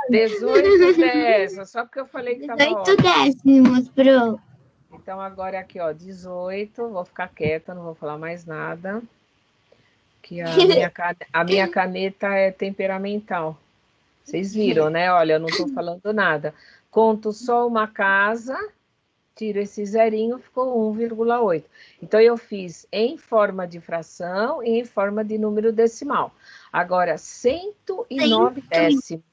18 décimos, só porque eu falei que estava
18
ótimo.
décimos, Pro.
Então, agora aqui, ó, 18, vou ficar quieta, não vou falar mais nada, que a minha caneta é temperamental. Vocês viram, né? Olha, eu não estou falando nada. Conto só uma casa, tiro esse zerinho, ficou 1,8. Então, eu fiz em forma de fração e em forma de número decimal. Agora, 109 décimos.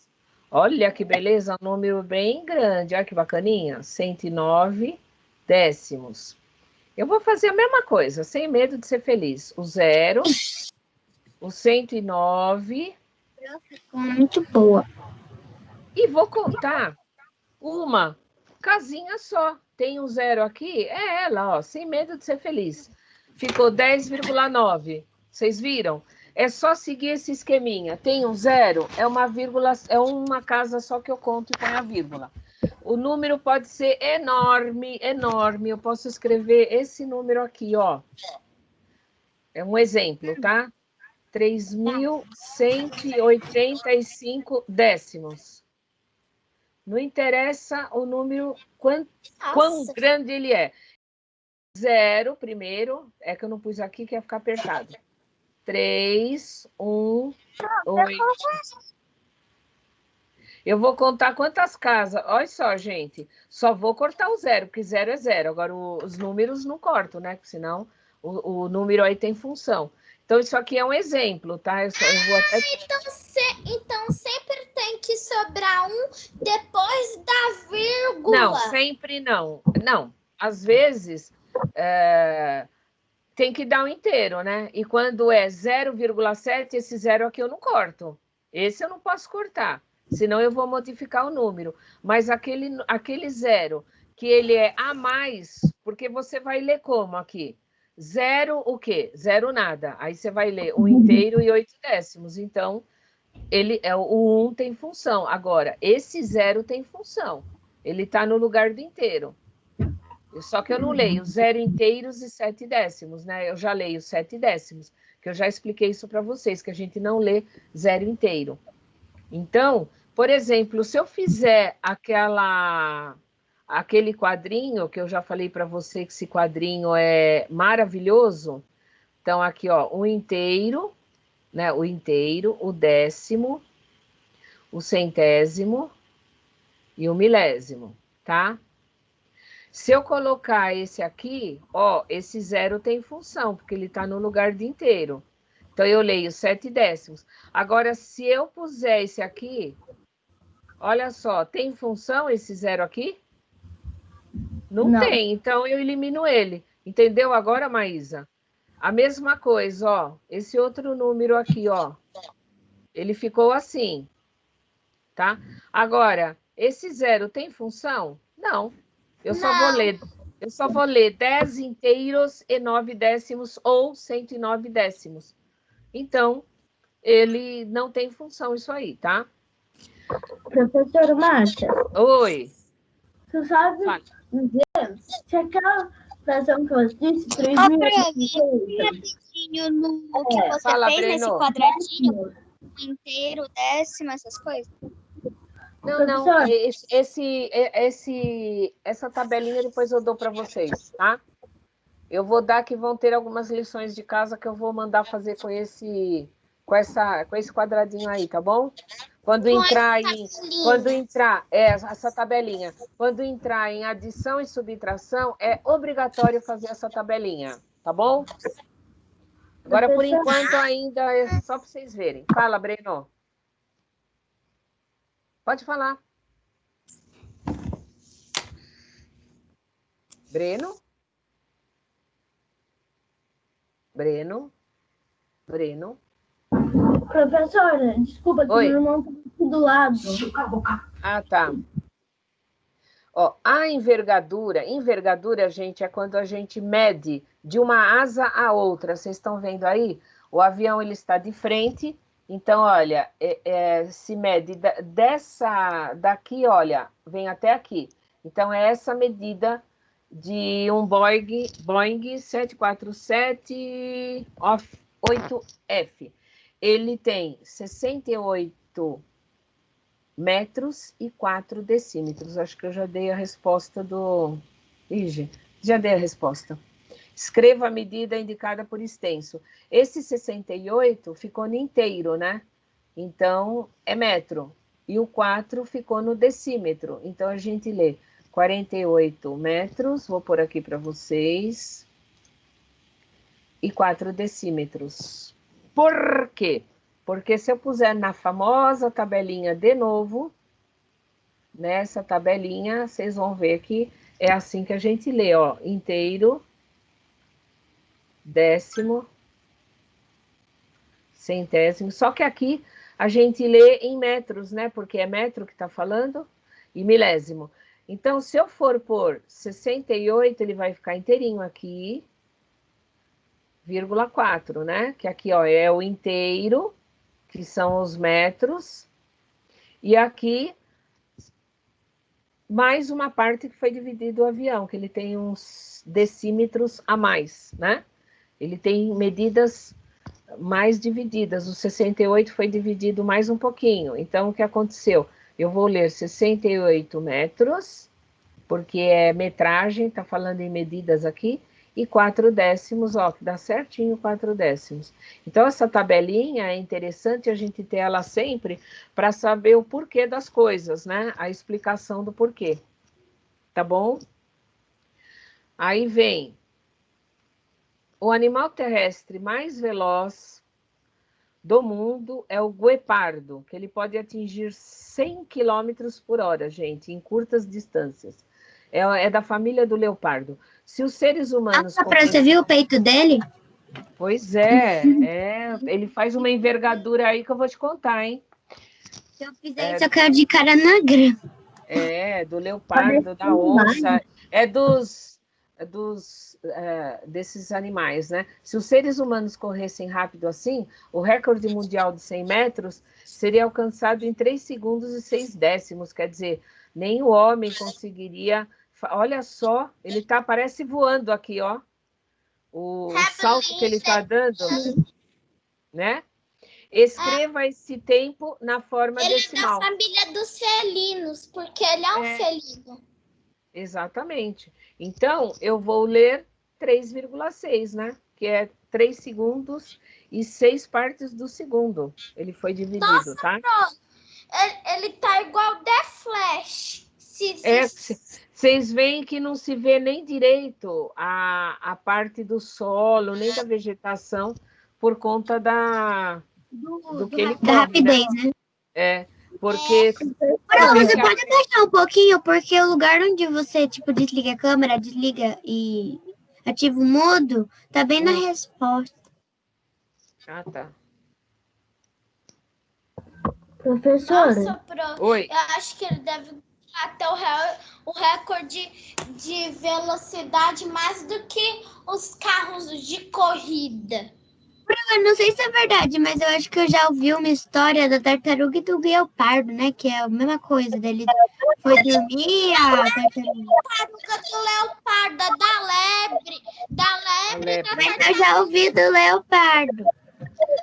Olha que beleza, um número bem grande. Olha que bacaninha. 109 décimos. Eu vou fazer a mesma coisa, sem medo de ser feliz. O 0, o 109.
Ficou muito boa.
E vou contar uma casinha só. Tem um 0 aqui? É ela, ó, sem medo de ser feliz. Ficou 10,9. Vocês viram? É só seguir esse esqueminha. Tem um 0, é uma vírgula, é uma casa só que eu conto e põe a vírgula. O número pode ser enorme, enorme. Eu posso escrever esse número aqui, ó. É um exemplo, tá? 3.185 décimos. Não interessa o número, quão grande ele é. 0 primeiro, é que eu não pus aqui que ia ficar apertado. 3, 1, 8. Eu vou contar quantas casas. Olha só, gente. Só vou cortar o 0, porque 0 é 0. Agora, os números não corto, né? Porque senão o número aí tem função. Então, isso aqui é um exemplo, tá? Eu vou até...
Então sempre tem que sobrar um depois da vírgula.
Não, sempre não. Não, às vezes tem que dar um inteiro, né? E quando é 0,7, esse 0 aqui eu não corto. Esse eu não posso cortar, senão eu vou modificar o número. Mas aquele 0, que ele é a mais, porque você vai ler como aqui? 0 o quê? 0 nada. Aí você vai ler 1 inteiro e 8 décimos. Então, o 1 tem função. Agora, esse 0 tem função. Ele está no lugar do inteiro. Só que eu não leio 0 inteiros e 7 décimos, né? Eu já leio 7 décimos, que eu já expliquei isso para vocês, que a gente não lê 0 inteiro. Então, por exemplo, se eu fizer aquele quadrinho, que eu já falei para você que esse quadrinho é maravilhoso. Então, aqui, ó, o inteiro, né? O inteiro, o décimo, o centésimo e o milésimo, tá? Se eu colocar esse aqui, ó, esse 0 tem função, porque ele está no lugar de inteiro. Então, eu leio 7 décimos. Agora, se eu puser esse aqui, olha só, tem função esse 0 aqui? Não tem, então eu elimino ele. Entendeu agora, Maísa? A mesma coisa, ó, esse outro número aqui, ó, ele ficou assim, tá? Agora, esse 0 tem função? Não. Eu só vou ler Eu só vou ler 10 inteiros e 9 décimos ou 109 décimos. Então, ele não tem função isso aí, tá?
Professora Márcia,
Oi.
você sabe
Fala.
dizer se aquela fração que você disse,
Ô, Fran, me
3.800,
rapidinho no que você
Fala,
fez nesse
Breno.
quadradinho, inteiro, décimo, essas coisas.
Não,
Professor.
essa tabelinha depois eu dou para vocês, tá? Eu vou dar que vão ter algumas lições de casa que eu vou mandar fazer com esse quadradinho aí, tá bom? Quando entrar essa tabelinha, quando entrar em adição e subtração, é obrigatório fazer essa tabelinha, tá bom? Agora, por
Professor.
enquanto, ainda é só para vocês verem. Fala, Breno. Pode falar. Breno? Breno? Breno?
Professora, desculpa, que
Oi.
meu irmão tá aqui do lado.
Ah, tá. Ó, a envergadura, gente, é quando a gente mede de uma asa a outra. Vocês estão vendo aí? O avião ele está de frente, então, olha, se mede daqui, olha, vem até aqui. Então, é essa medida de um Boeing 747-8F. Ele tem 68 metros e 4 decímetros. Acho que eu já dei a resposta do... Ige, já dei a resposta. Escreva a medida indicada por extenso. Esse 68 ficou no inteiro, né? Então, é metro. E o 4 ficou no decímetro. Então, a gente lê 48 metros, vou pôr aqui para vocês, e 4 decímetros. Por quê? Porque se eu puser na famosa tabelinha de novo, nessa tabelinha, vocês vão ver que é assim que a gente lê, ó, inteiro, décimo, centésimo. Só que aqui a gente lê em metros, né? Porque é metro que está falando, e milésimo. Então, se eu for por 68, ele vai ficar inteirinho aqui, vírgula 4, né? Que aqui, ó, é o inteiro, que são os metros, e aqui mais uma parte que foi dividido o avião, que ele tem uns decímetros a mais, né? Ele tem medidas mais divididas. O 68 foi dividido mais um pouquinho. Então, o que aconteceu? Eu vou ler 68 metros, porque é metragem, está falando em medidas aqui, e 4 décimos, ó, que dá certinho 4 décimos. Então, essa tabelinha é interessante a gente ter ela sempre para saber o porquê das coisas, né? A explicação do porquê. Tá bom? Aí vem o animal terrestre mais veloz do mundo é o guepardo, que ele pode atingir 100 km por hora, gente, em curtas distâncias. É da família do leopardo. Se os seres humanos...
Você viu o peito dele?
Pois é, ele faz uma envergadura aí que eu vou te contar, hein?
Se eu fizer isso, eu quero de cara na grama.
É, do leopardo, da onça, desses animais, né? Se os seres humanos corressem rápido assim, o recorde mundial de 100 metros seria alcançado em 3 segundos e 6 décimos, quer dizer, nem o homem conseguiria... Olha só, ele parece voando aqui, ó. O salto que ele está dando, né? Escreva esse tempo na forma decimal.
Ele é da família dos felinos, porque ele é um felino.
Exatamente. Então, eu vou ler 3,6, né? Que é 3 segundos e 6 partes do segundo. Ele foi dividido, nossa, tá?
Pronto. Ele tá igual The Flash.
Vocês veem que não se vê nem direito a parte do solo, nem da vegetação, por conta do que ele come,
da rapidez, né?
É, porque...
Você pode abaixar um pouquinho, porque o lugar onde você, tipo, desliga a câmera, desliga e ativa o modo, tá bem na resposta.
Ah, tá.
Professora.
Nossa,
Oi.
Eu acho que ele deve bater o recorde de velocidade mais do que os carros de corrida.
Eu não sei se é verdade, mas eu acho que eu já ouvi uma história da tartaruga e do guepardo, né? Que é a mesma coisa. Dele foi dormir, a tartaruga.
Tartaruga do leopardo, da lebre.
Mas eu já ouvi do leopardo.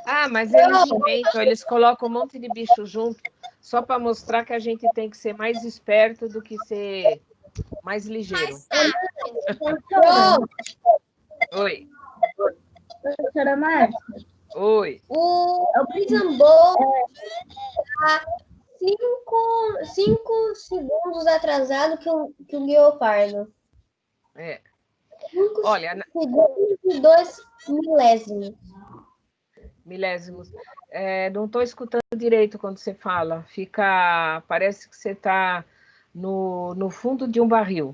Ah, mas eles inventam, eles colocam um monte de bicho junto, só para mostrar que a gente tem que ser mais esperto do que ser mais ligeiro. Oi.
Professora Márcia,
Oi.
O Brisambol está 5 segundos atrasado que o Guepardo.
É.
5
Olha,
segundos e 2 milésimos.
milésimos. Não estou escutando direito quando você fala. Parece que você está no fundo de um barril.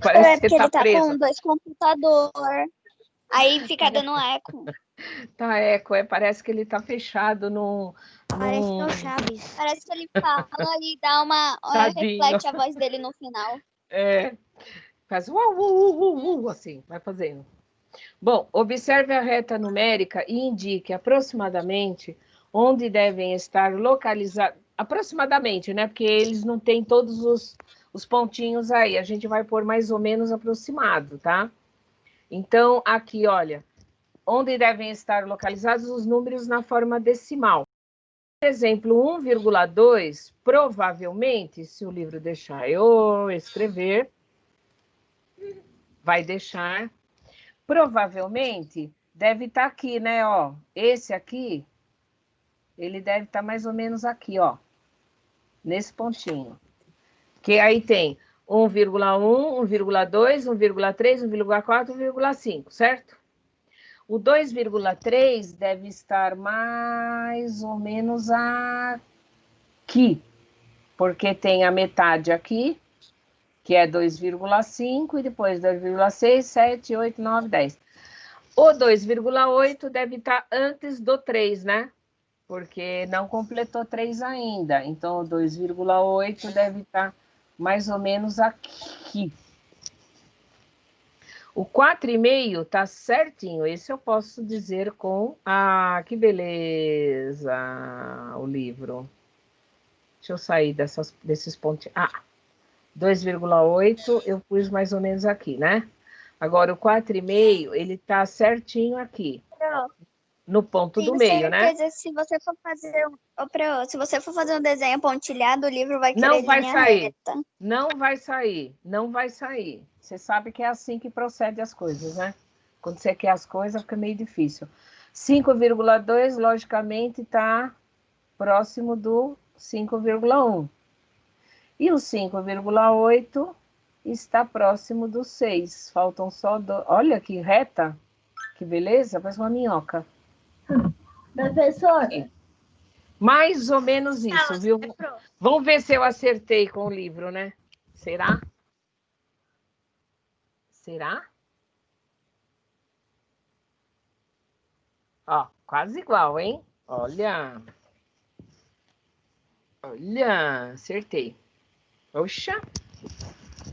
Parece que
porque
você
ele
está
tá
preso.
com 2 computadores. Aí fica dando eco.
Tá eco, parece que ele está fechado num...
Parece que é o Chaves. Parece que ele fala e dá uma...
Tadinho.
reflete a voz dele no final.
Faz assim, vai fazendo. Bom, observe a reta numérica e indique aproximadamente onde devem estar localizados, aproximadamente, né? Porque eles não têm todos os pontinhos aí, a gente vai pôr mais ou menos aproximado, tá? Então, aqui, olha, onde devem estar localizados os números na forma decimal. Por exemplo, 1,2, provavelmente, se o livro deixar eu escrever, vai deixar... Provavelmente deve estar aqui, né? Ó, esse aqui, ele deve estar mais ou menos aqui, ó, nesse pontinho. Que aí tem 1,1, 1,2, 1,3, 1,4, 1,5, certo? O 2,3 deve estar mais ou menos aqui, porque tem a metade aqui, que é 2,5, e depois 2,6, 7, 8, 9, 10. O 2,8 deve estar antes do 3, né? Porque não completou 3 ainda. Então, o 2,8 deve estar mais ou menos aqui. O 4,5 está certinho. Esse eu posso dizer com... Ah, que beleza! O livro. Deixa eu sair desses pontinhos. 2,8 eu pus mais ou menos aqui, né? Agora, o 4,5, ele tá certinho aqui. No ponto do meio, né?
Se você for fazer se você for fazer um desenho pontilhado, o livro vai querer
Não vai
linha
sair.
reta.
Não vai sair. Não vai sair. Você sabe que é assim que procede as coisas, né? Quando você quer as coisas, fica meio difícil. 5,2, logicamente, está próximo do 5,1. E o 5,8 está próximo do 6. Faltam só... Olha que reta. Que beleza. Parece uma minhoca.
Professora,
Mais ou menos isso, viu? Vamos ver se eu acertei com o livro, né? Será? Será? Ó, quase igual, hein? Olha. Olha, acertei. Oxa.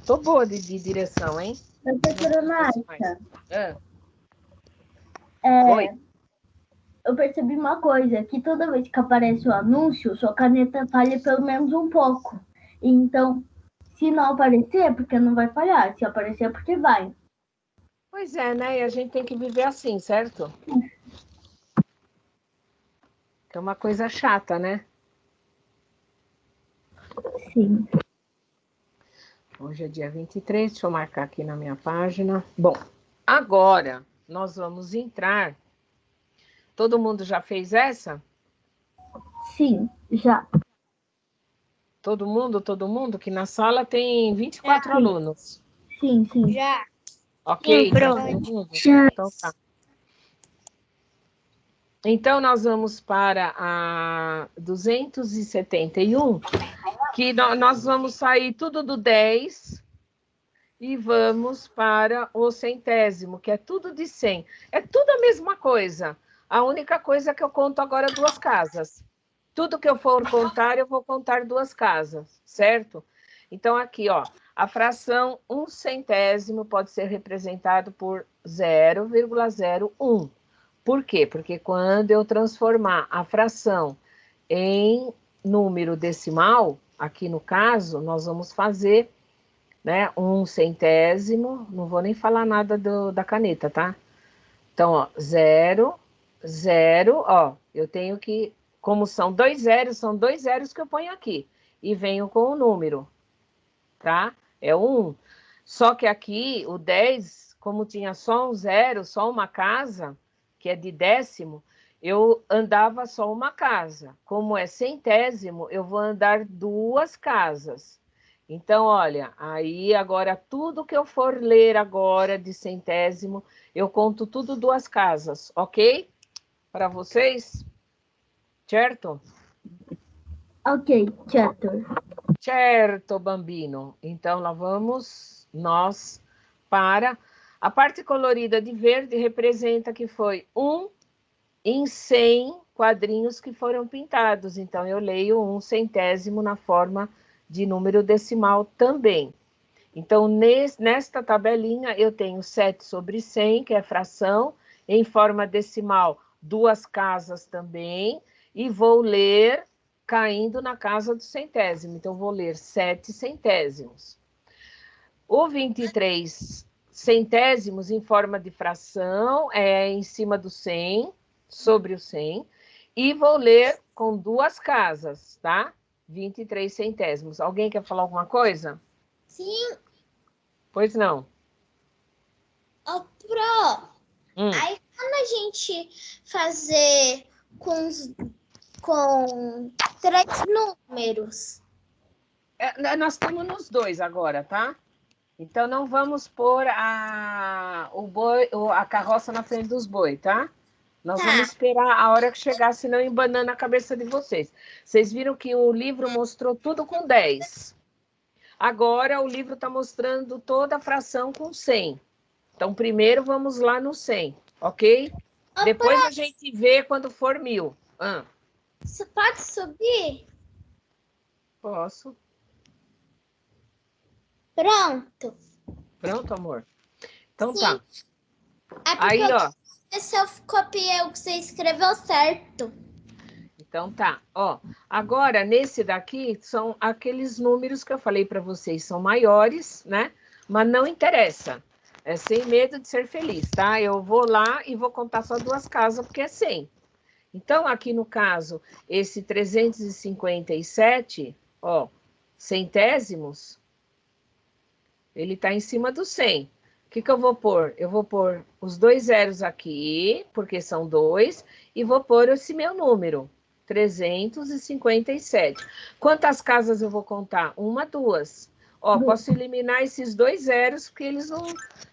Tô boa de direção, hein?
professora Márcia,
Oi.
eu percebi uma coisa, que toda vez que aparece o anúncio, sua caneta falha pelo menos um pouco. Então, se não aparecer, é porque não vai falhar. Se aparecer, é porque vai.
Pois é, né? E a gente tem que viver assim, certo? Que é uma coisa chata, né?
Sim.
Hoje é dia 23, deixa eu marcar aqui na minha página. Bom, agora nós vamos entrar. Todo mundo já fez essa?
Sim, já.
Todo mundo? Que na sala tem 24 alunos.
Sim, sim.
Já.
Ok?
Sim,
Todo mundo? Então tá. Então, nós vamos para a 271, que nós vamos sair tudo do 10 e vamos para o centésimo, que é tudo de 100. É tudo a mesma coisa. A única coisa é que eu conto agora 2 casas. Tudo que eu for contar, eu vou contar 2 casas. certo? Então, aqui, ó, a fração 1/100 pode ser representado por 0,01. Por quê? Porque quando eu transformar a fração em número decimal, aqui no caso, nós vamos fazer, né, 1/100, não vou nem falar nada da caneta, tá? Então, ó, 0, 0, ó, eu tenho que, como são 2 zeros que eu ponho aqui, e venho com o número, tá? É o 1. Só que aqui, o 10, como tinha só um zero, só uma casa, que é de décimo, eu andava só uma casa. Como é centésimo, eu vou andar 2 casas. Então, olha, aí agora tudo que eu for ler agora de centésimo, eu conto tudo 2 casas, ok? Para vocês? Certo?
Ok, certo.
Certo, bambino. Então, lá vamos nós para... A parte colorida de verde representa que foi 1 em 100 quadrinhos que foram pintados. Então, eu leio 1/100 na forma de número decimal também. Então, nesta tabelinha, eu tenho 7/100, que é fração, em forma decimal, 2 casas também, e vou ler caindo na casa do centésimo. Então, vou ler 7/100. O 23/100 em forma de fração é em cima do 100, sobre o 100, e vou ler com 2 casas, tá? 23/100. Alguém quer falar alguma coisa?
Sim,
Pois não.
ó, Pro.
Hum.
Aí quando a gente fazer com 3 números.
Nós estamos nos 2 agora, tá? Então, não vamos pôr a carroça na frente dos bois, tá? Nós
Tá.
vamos esperar a hora que chegar, senão embanando a cabeça de vocês. Vocês viram que o livro mostrou tudo com 10. Agora, o livro está mostrando toda a fração com 100. Então, primeiro vamos lá no 100, ok? Depois a gente vê quando for 1000.
Você pode subir?
Posso.
Pronto.
Pronto, amor? Então
Sim.
tá.
É porque
Aí, ó.
se eu copiei o que você escreveu certo.
Então tá, ó. Agora, nesse daqui, são aqueles números que eu falei para vocês, são maiores, né? Mas não interessa. É sem medo de ser feliz, tá? Eu vou lá e vou contar só 2 casas, porque é 100. Então, aqui no caso, esse 357, ó, centésimos, ele tá em cima do 100. O que eu vou pôr? Eu vou pôr os 2 zeros aqui, porque são 2, e vou pôr esse meu número, 357. Quantas casas eu vou contar? 1, 2. Ó, posso eliminar esses 2 zeros, porque eles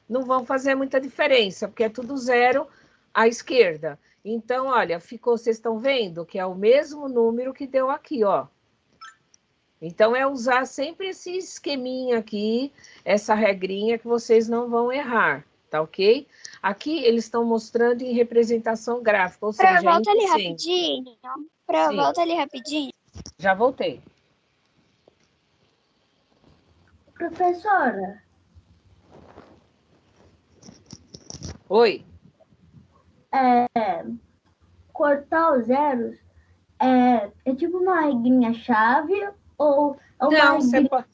não vão fazer muita diferença, porque é tudo zero à esquerda. Então, olha, ficou, vocês estão vendo que é o mesmo número que deu aqui, ó. Então, é usar sempre esse esqueminha aqui, essa regrinha que vocês não vão errar, tá ok? Aqui eles estão mostrando em representação gráfica, ou seja,
Volta ali
em 100.
rapidinho.
Sim.
Volta ali rapidinho.
Já voltei.
Professora,
Oi.
cortar os zeros é tipo uma regrinha-chave ou é uma
Não, você
regrinha...
pode...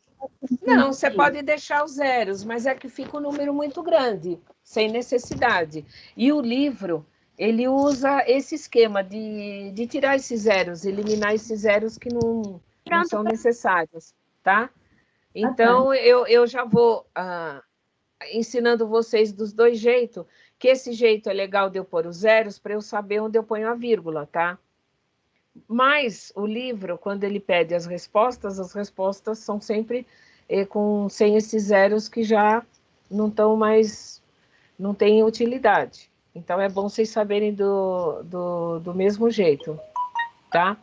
Não, você pode deixar os zeros, mas é que fica um número muito grande, sem necessidade. E o livro, ele usa esse esquema de tirar esses zeros, eliminar esses zeros que não são necessários, tá? Então, eu já vou ensinando vocês dos 2 jeitos, que esse jeito é legal de eu pôr os zeros para eu saber onde eu ponho a vírgula, tá? Mas o livro, quando ele pede as respostas são sempre sem esses zeros que já não estão mais, não têm utilidade. Então, é bom vocês saberem do mesmo jeito, tá?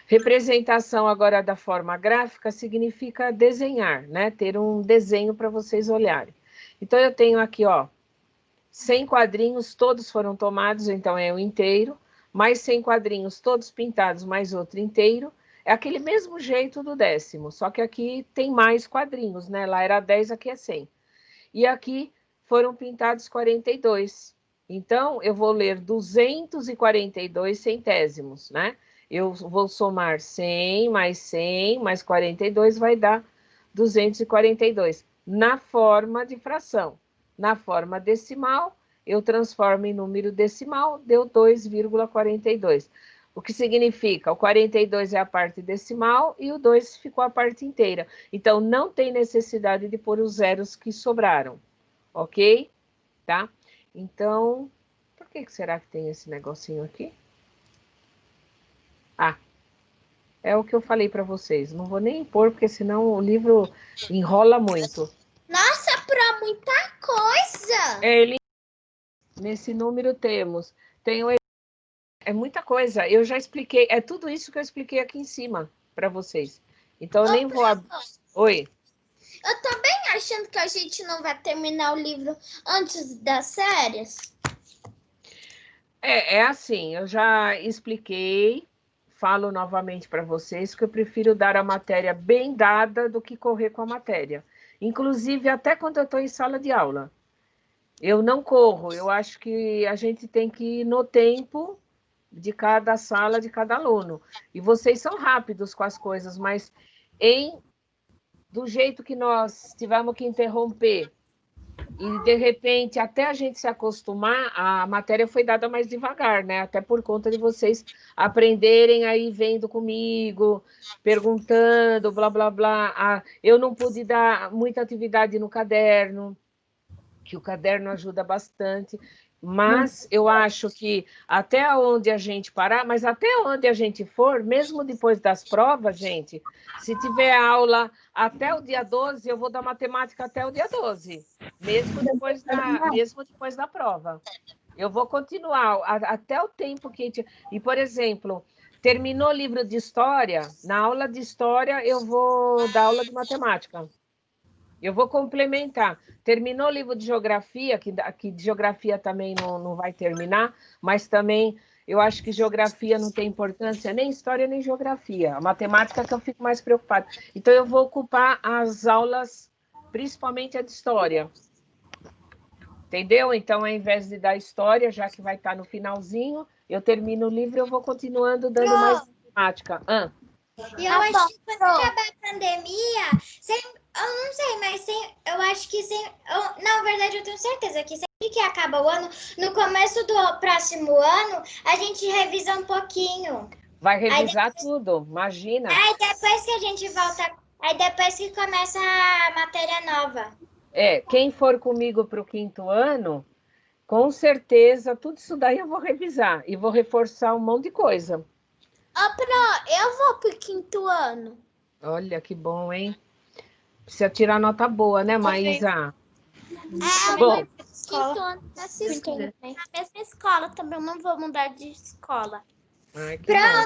Representação agora da forma gráfica significa desenhar, né? Ter um desenho para vocês olharem. Então, eu tenho aqui, ó, 100 quadrinhos, todos foram tomados, então é o inteiro, mais 100 quadrinhos, todos pintados, mais outro inteiro, É aquele mesmo jeito do 10º, só que aqui tem mais quadrinhos, né? Lá era 10, aqui é 100. E aqui foram pintados 42. Então, eu vou ler 242 centésimos, né? Eu vou somar 100 mais 42 vai dar 242. Na forma de fração. Na forma decimal, eu transformo em número decimal, deu 2,42. O que significa? O 42 é a parte decimal e o 2 ficou a parte inteira. Então, não tem necessidade de pôr os zeros que sobraram, ok? Tá? Então, por que será que tem esse negocinho aqui? Ah, é o que eu falei para vocês. Não vou nem pôr, porque senão o livro enrola muito.
Nossa, Pro, muita coisa!
Ele, nesse número temos, tem o é muita coisa. Eu já expliquei, é tudo isso que eu expliquei aqui em cima para vocês. Então, eu nem vou... Oi?
Eu tô bem achando que a gente não vai terminar o livro antes das férias.
É assim, eu já expliquei, falo novamente para vocês que eu prefiro dar a matéria bem dada do que correr com a matéria. Inclusive, até quando eu estou em sala de aula. Eu não corro, eu acho que a gente tem que ir no tempo de cada sala, de cada aluno. E vocês são rápidos com as coisas, mas do jeito que nós tivemos que interromper, e de repente, até a gente se acostumar, a matéria foi dada mais devagar, né? Até por conta de vocês aprenderem aí vendo comigo, perguntando, blá, blá, blá. Eu não pude dar muita atividade no caderno, que o caderno ajuda bastante, mas eu acho que até onde a gente parar, mas até onde a gente for, mesmo depois das provas, gente, se tiver aula até o dia 12, eu vou dar matemática até o dia 12, mesmo depois da prova. Eu vou continuar até o tempo que... E, por exemplo, terminou o livro de história, na aula de história eu vou dar aula de matemática. Eu vou complementar. Terminou o livro de geografia, que de geografia também não vai terminar, mas também eu acho que geografia não tem importância, nem história, nem geografia. A matemática que eu fico mais preocupada. Então, eu vou ocupar as aulas, principalmente a de história. Entendeu? Então, ao invés de dar história, já que vai estar no finalzinho, eu termino o livro e eu vou continuando dando mais matemática.
E eu acho que quando acabar a pandemia, eu não sei, mas eu acho que na verdade eu tenho certeza que sempre que acaba o ano, no começo do próximo ano, a gente revisa um pouquinho.
Vai revisar tudo, imagina.
Aí depois que a gente volta, aí depois que começa a matéria nova.
Quem for comigo para o 5º ano, com certeza, tudo isso daí eu vou revisar e vou reforçar um monte de coisa.
Pro, eu vou pro 5º ano.
Olha, que bom, hein? Precisa tirar nota boa, né, Maísa?
Bom, 5º ano na mesma escola também, eu não vou mudar de escola. Eu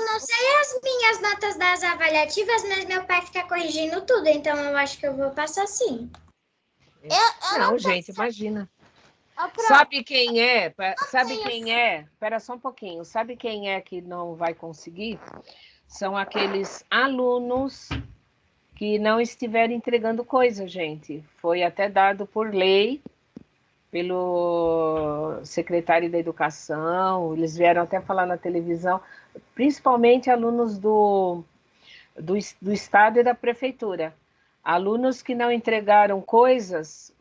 não sei as minhas notas das avaliativas, mas meu pai fica corrigindo tudo, então eu acho que eu vou passar sim.
Não, gente, imagina. Sabe quem é? Espera só um pouquinho. Sabe quem é que não vai conseguir? São aqueles alunos que não estiverem entregando coisa, gente. Foi até dado por lei, pelo secretário da Educação, eles vieram até falar na televisão, principalmente alunos do Estado e da Prefeitura. Alunos que não entregaram coisas...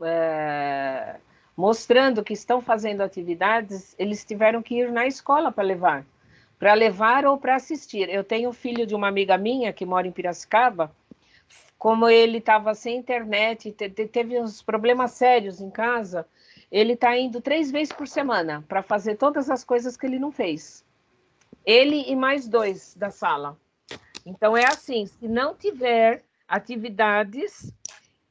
mostrando que estão fazendo atividades, eles tiveram que ir na escola para levar ou para assistir. Eu tenho um filho de uma amiga minha que mora em Piracicaba, como ele estava sem internet, teve uns problemas sérios em casa, ele está indo 3 vezes por semana para fazer todas as coisas que ele não fez. Ele e mais 2 da sala. Então, é assim, se não tiver atividades...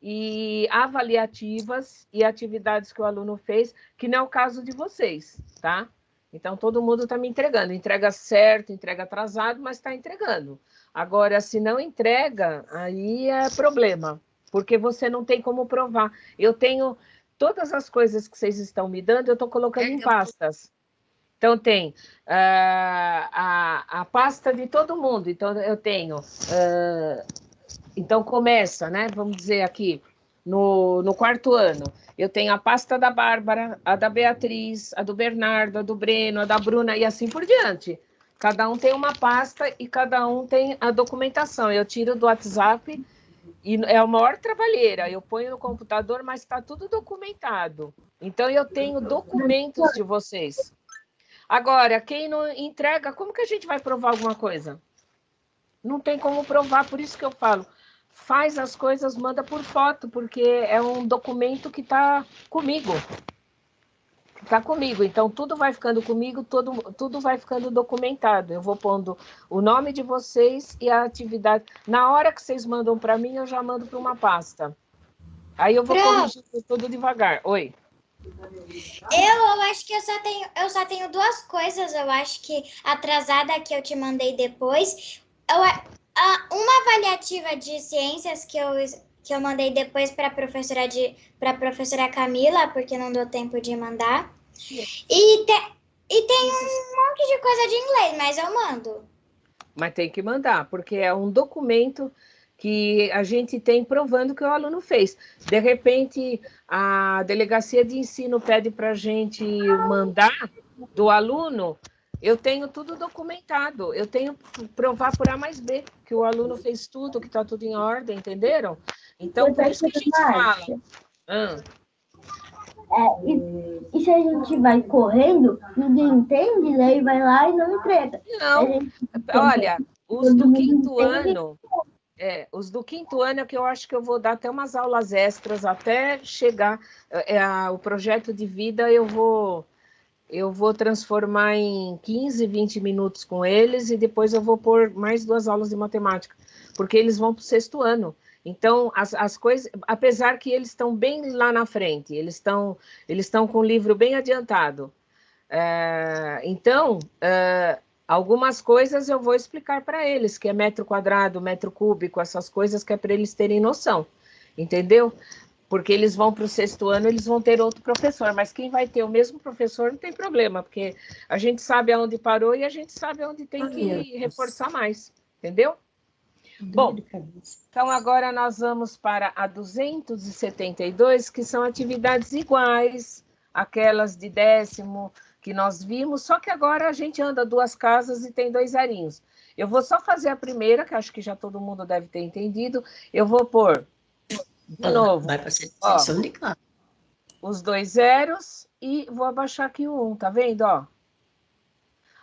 e avaliativas e atividades que o aluno fez, que não é o caso de vocês, tá? Então, todo mundo está me entregando. Entrega certo, entrega atrasado, mas está entregando. Agora, se não entrega, aí é problema, porque você não tem como provar. Eu tenho todas as coisas que vocês estão me dando, eu estou colocando em pastas. Então, tem a pasta de todo mundo. Então, eu tenho... então, começa, né? Vamos dizer aqui, no quarto ano. Eu tenho a pasta da Bárbara, a da Beatriz, a do Bernardo, a do Breno, a da Bruna, e assim por diante. Cada um tem uma pasta e cada um tem a documentação. Eu tiro do WhatsApp e é a maior trabalheira. Eu ponho no computador, mas está tudo documentado. Então, eu tenho documentos de vocês. Agora, quem não entrega, como que a gente vai provar alguma coisa? Não tem como provar, por isso que eu falo. Faz as coisas, manda por foto, porque é um documento que está comigo. Está comigo, então tudo vai ficando comigo, tudo vai ficando documentado. Eu vou pondo o nome de vocês e a atividade. Na hora que vocês mandam para mim, eu já mando para uma pasta. Aí eu vou corrigindo tudo devagar. Oi.
Eu acho que eu só tenho duas coisas, eu acho que atrasada que eu te mandei depois. Uma avaliativa de ciências que eu mandei depois para a professora Camila, porque não deu tempo de mandar. E tem um monte de coisa de inglês, mas eu mando.
Mas tem que mandar, porque é um documento que a gente tem provando que o aluno fez. De repente, a delegacia de ensino pede para a gente mandar do aluno, eu tenho tudo documentado, eu tenho que provar por A mais B, que o aluno fez tudo, que está tudo em ordem, entenderam? Então, por isso que a gente fala.
E se a gente vai correndo, ninguém entende, daí vai lá e não entrega.
Não, olha, os do quinto ano... os do quinto ano é que eu acho que eu vou dar até umas aulas extras até chegar. O projeto de vida eu vou transformar em 15, 20 minutos com eles e depois eu vou pôr mais 2 aulas de matemática, porque eles vão para o sexto ano. Então, as coisas, apesar que eles estão bem lá na frente, eles estão com o livro bem adiantado. Então, algumas coisas eu vou explicar para eles, que é metro quadrado, metro cúbico, essas coisas que é para eles terem noção, entendeu? Porque eles vão para o sexto ano, eles vão ter outro professor, mas quem vai ter o mesmo professor não tem problema, porque a gente sabe aonde parou e a gente sabe aonde tem que reforçar mais, entendeu? Bom, então agora nós vamos para a 272, que são atividades iguais, aquelas de 10º, que nós vimos, só que agora a gente anda 2 casas e tem 2 zerinhos. Eu vou só fazer a primeira, que acho que já todo mundo deve ter entendido. Eu vou pôr, de novo,
vai para de classe.
Os 2 zeros e vou abaixar aqui o 1, tá vendo? Ó.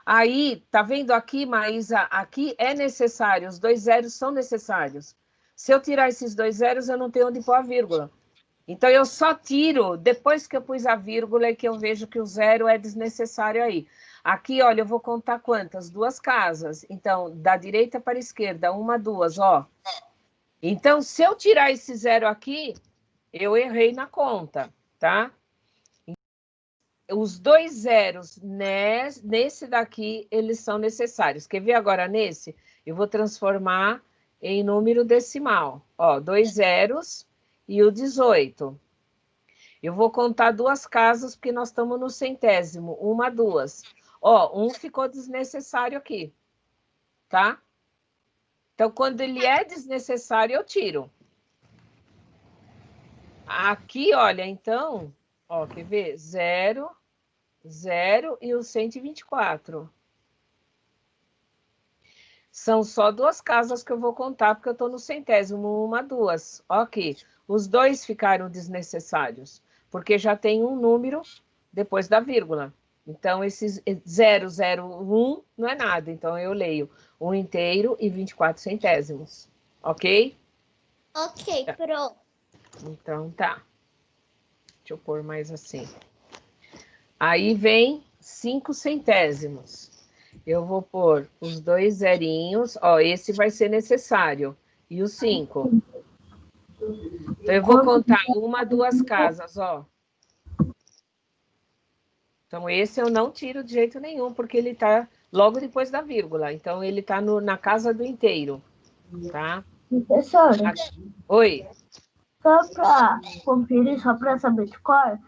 Aí, tá vendo aqui, Maísa? Aqui é necessário, os 2 zeros são necessários. Se eu tirar esses 2 zeros, eu não tenho onde pôr a vírgula. Então, eu só tiro depois que eu pus a vírgula e que eu vejo que o 0 é desnecessário aí. Aqui, olha, eu vou contar quantas? 2 casas. Então, da direita para a esquerda, 1, 2, ó. Então, se eu tirar esse 0 aqui, eu errei na conta, tá? Os 2 zeros nesse daqui, eles são necessários. Quer ver agora nesse? Eu vou transformar em número decimal. Ó, 2 zeros... e o 18. Eu vou contar 2 casas, porque nós estamos no centésimo. 1, 2. Ó, 1 ficou desnecessário aqui, tá? Então, quando ele é desnecessário, eu tiro. Aqui, olha, então, ó, quer ver? 0, 0 e o 124. São só 2 casas que eu vou contar, porque eu estou no centésimo. 1, 2. Ok. Os 2 ficaram desnecessários, porque já tem um número depois da vírgula. Então, esses 0, 0, 1 não é nada. Então, eu leio 1 inteiro e 24 centésimos. Ok?
Ok, pronto.
Então, tá. Deixa eu pôr mais assim. Aí vem 5 centésimos. Eu vou pôr os 2 zerinhos. Ó, esse vai ser necessário. E o 5. Então, eu vou contar 1, 2 casas, ó. Então, esse eu não tiro de jeito nenhum, porque ele está logo depois da vírgula. Então, ele está na casa do inteiro, tá?
Professora,
Oi.
Só para conferir, só para saber de cor,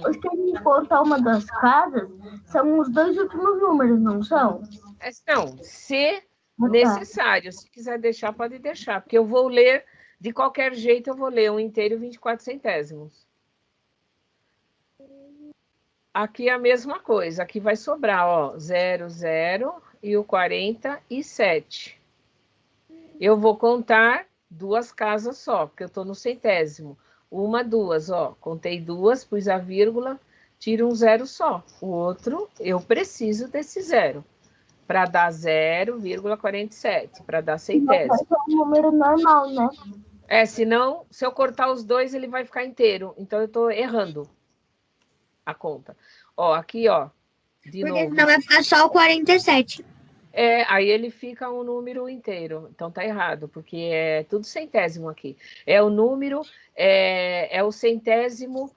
os que a gente conta uma das casas são os 2 últimos números, não são?
Não, se
Tá.
necessário. Se quiser deixar, pode deixar, porque eu vou ler, de qualquer jeito, eu vou ler 1 inteiro e 24 centésimos. Aqui é a mesma coisa, aqui vai sobrar, ó, 0, 0 e o 47. Eu vou contar 2 casas só, porque eu estou no centésimo. 1, 2, ó, contei 2, pus a vírgula, tiro um 0 só. O outro, eu preciso desse 0, para dar 0,47, para dar centésimo.
É um número normal, né?
Senão, se eu cortar os 2, ele vai ficar inteiro. Então, eu estou errando a conta. Ó, aqui, ó, de
Porque
novo.
senão vai ficar só o 47.
Aí ele fica um número inteiro. Então, tá errado, porque é tudo centésimo aqui. É o número, é o centésimo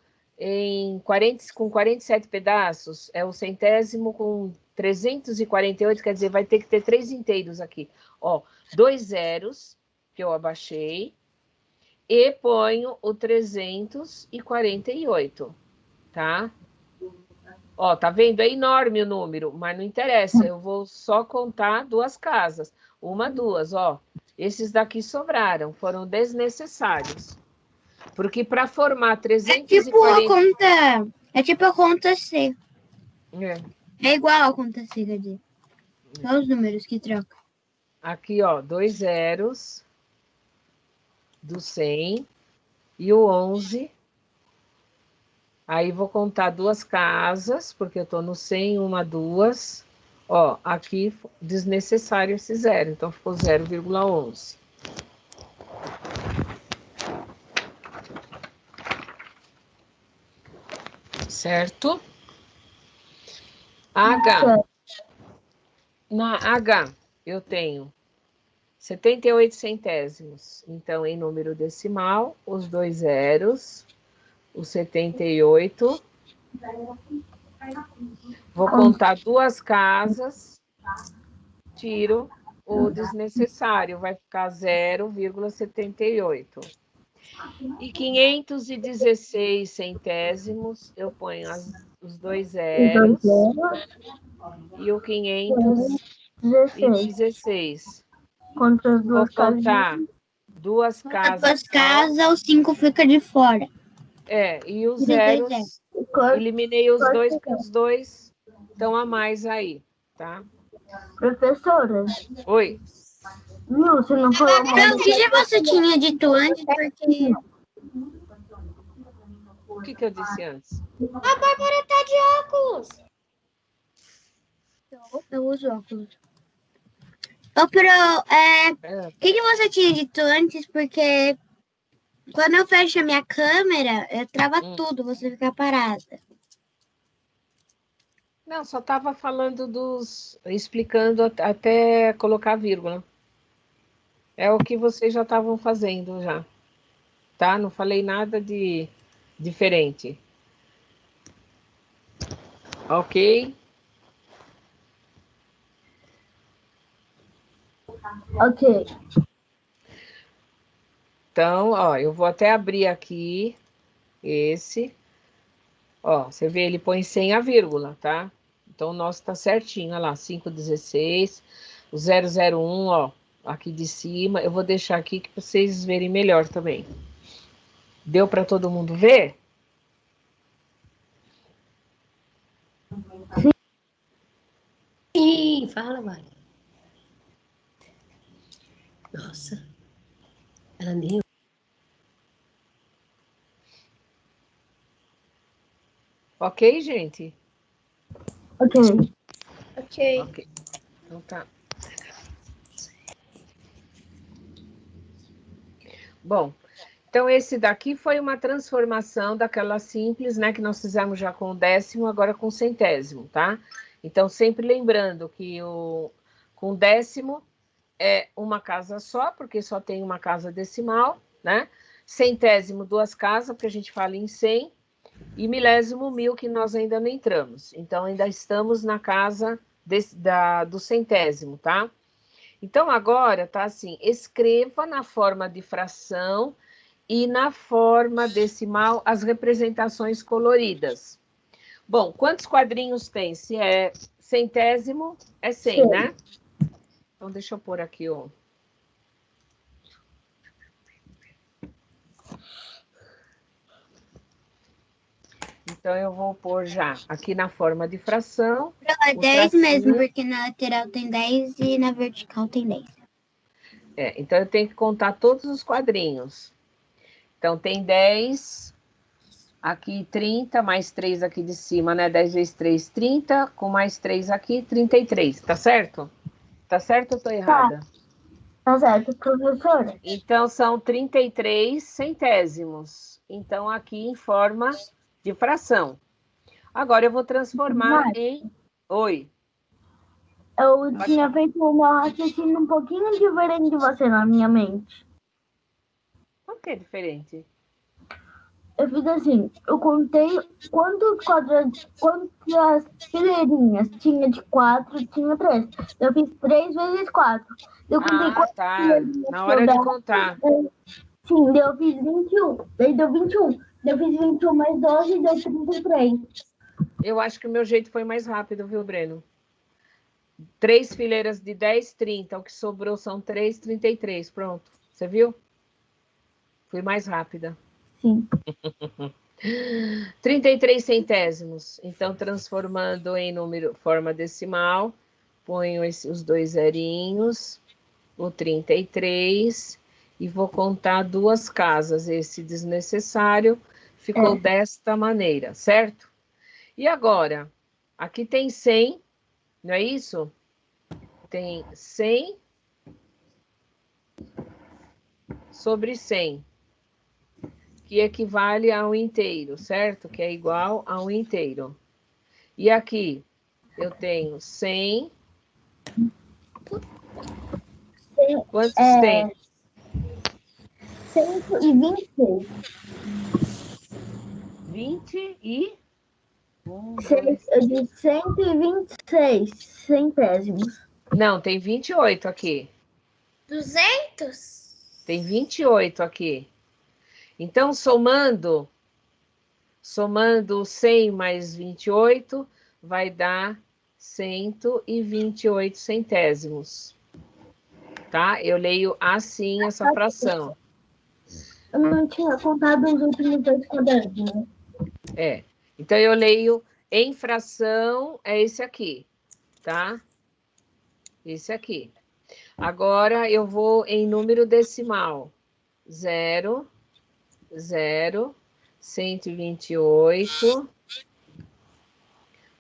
com 47 pedaços, é o centésimo com 348, quer dizer, vai ter que ter 3 inteiros aqui. Ó, 2 zeros, que eu abaixei, e ponho o 348, tá? Ó, tá vendo? É enorme o número, mas não interessa, eu vou só contar 2 casas. 1, 2, ó. Esses daqui sobraram, foram desnecessários. Porque para formar 340...
É tipo a conta C.
É.
É igual a conta C, quer dizer. Só os números que trocam.
Aqui, ó, 2 zeros do 100 e o 11. Aí vou contar 2 casas, porque eu tô no 100, 1, 2. Ó, aqui desnecessário esse 0, então ficou 0,11. Certo? H. Na H, eu tenho 78 centésimos. Então, em número decimal, os 2 zeros, o 78. Vou contar 2 casas, tiro o desnecessário, vai ficar 0,78. E 516 centésimos, eu ponho os 2 zeros e o 516. Vou contar 2 casas.
2 casas, o 5 fica de fora.
E os zeros, eliminei os 2, porque os 2 estão a mais aí, tá?
Professora.
Oi.
Viu, você não falou mais.
Não, o que você tinha dito antes? Porque...
O que eu disse antes?
A Bárbara tá de óculos.
Eu uso óculos. Ô, Pro, o que você tinha dito antes? Porque quando eu fecho a minha câmera, trava tudo, você fica parada.
Não, só estava falando explicando até colocar vírgula. É o que vocês já estavam fazendo já, tá? Não falei nada de diferente. Ok?
Ok.
Então, ó, eu vou até abrir aqui esse. Ó, você vê, ele põe sem a vírgula, tá? Então, o nosso tá certinho, olha lá, 516, o 001, ó, aqui de cima. Eu vou deixar aqui que vocês verem melhor também. Deu para todo mundo ver?
Sim, fala, Mari. Nossa, ela nem...
Ok, gente?
Ok.
Ok. Então tá. Bom, então esse daqui foi uma transformação daquela simples, né, que nós fizemos já com o décimo, agora com o centésimo, tá? Então, sempre lembrando que com décimo é uma casa só, porque só tem uma casa decimal, né? Centésimo, 2 casas, porque a gente fala em 100, e milésimo, 1000, que nós ainda não entramos. Então, ainda estamos na casa do centésimo, tá? Então, agora, tá assim, escreva na forma de fração e na forma decimal as representações coloridas. Bom, quantos quadrinhos tem? Se é centésimo, é 100, né? Então, deixa eu pôr aqui, ó. Então, eu vou pôr já aqui na forma de fração.
É 10 mesmo, porque na lateral tem 10 e na vertical tem 10.
Então, eu tenho que contar todos os quadrinhos. Então, tem 10, aqui 30, mais 3 aqui de cima, né? 10 vezes 3, 30, com mais 3 aqui, 33, tá certo? Tá certo ou tô errada?
Tá certo, professora.
Então, são 33 centésimos. Então, aqui em forma de fração. Agora, eu vou transformar em... Oi.
Eu tinha feito uma raciocínio um pouquinho diferente de você na minha mente.
Por que diferente?
Eu fiz assim, eu contei quantas fileirinhas tinha de 4, tinha 3. Eu fiz 3 vezes 4. Eu contei quantas
Tá.
fileirinhas
Na hora de
eu dava.
contar.
Sim, daí eu fiz 21. Daí deu 21. Daí eu fiz 21 mais 12 e deu 33.
Eu acho que o meu jeito foi mais rápido, viu, Breno? 3 fileiras de 10, 30. O que sobrou são 3, 33. Pronto. Você viu? Fui mais rápida.
Sim.
33 centésimos. Então, transformando em número, forma decimal, ponho os 2 zerinhos, o 33, e vou contar 2 casas. Esse desnecessário ficou desta maneira, certo? E agora, aqui tem 100, não é isso? Tem 100 sobre 100. Que equivale a um inteiro, certo? Que é igual a um inteiro. E aqui, eu tenho 100. Quantos tem?
126.
20 e...
Eu disse 126 centésimos.
Não, tem 28 aqui.
200?
Tem 28 aqui. Então, somando 100 mais 28, vai dar 128 centésimos. Tá? Eu leio assim essa fração.
Eu não tinha contado os últimos 2 quadradinhos.
Então, eu leio em fração, é esse aqui, tá? Esse aqui. Agora, eu vou em número decimal. 0, 0, 128.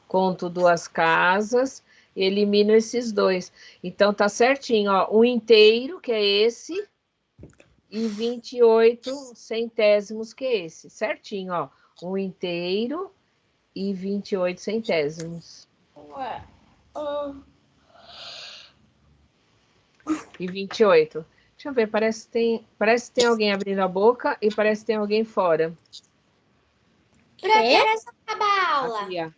Conto 2 casas, elimino esses 2. Então, tá certinho, ó. Um inteiro, que é esse, e 28 centésimos, que é esse. Certinho, ó. Um inteiro e 28 centésimos. E 28. Deixa eu ver, parece que tem alguém abrindo a boca e parece que tem alguém fora.
Por que era só acabar a aula?
Aqui, ó.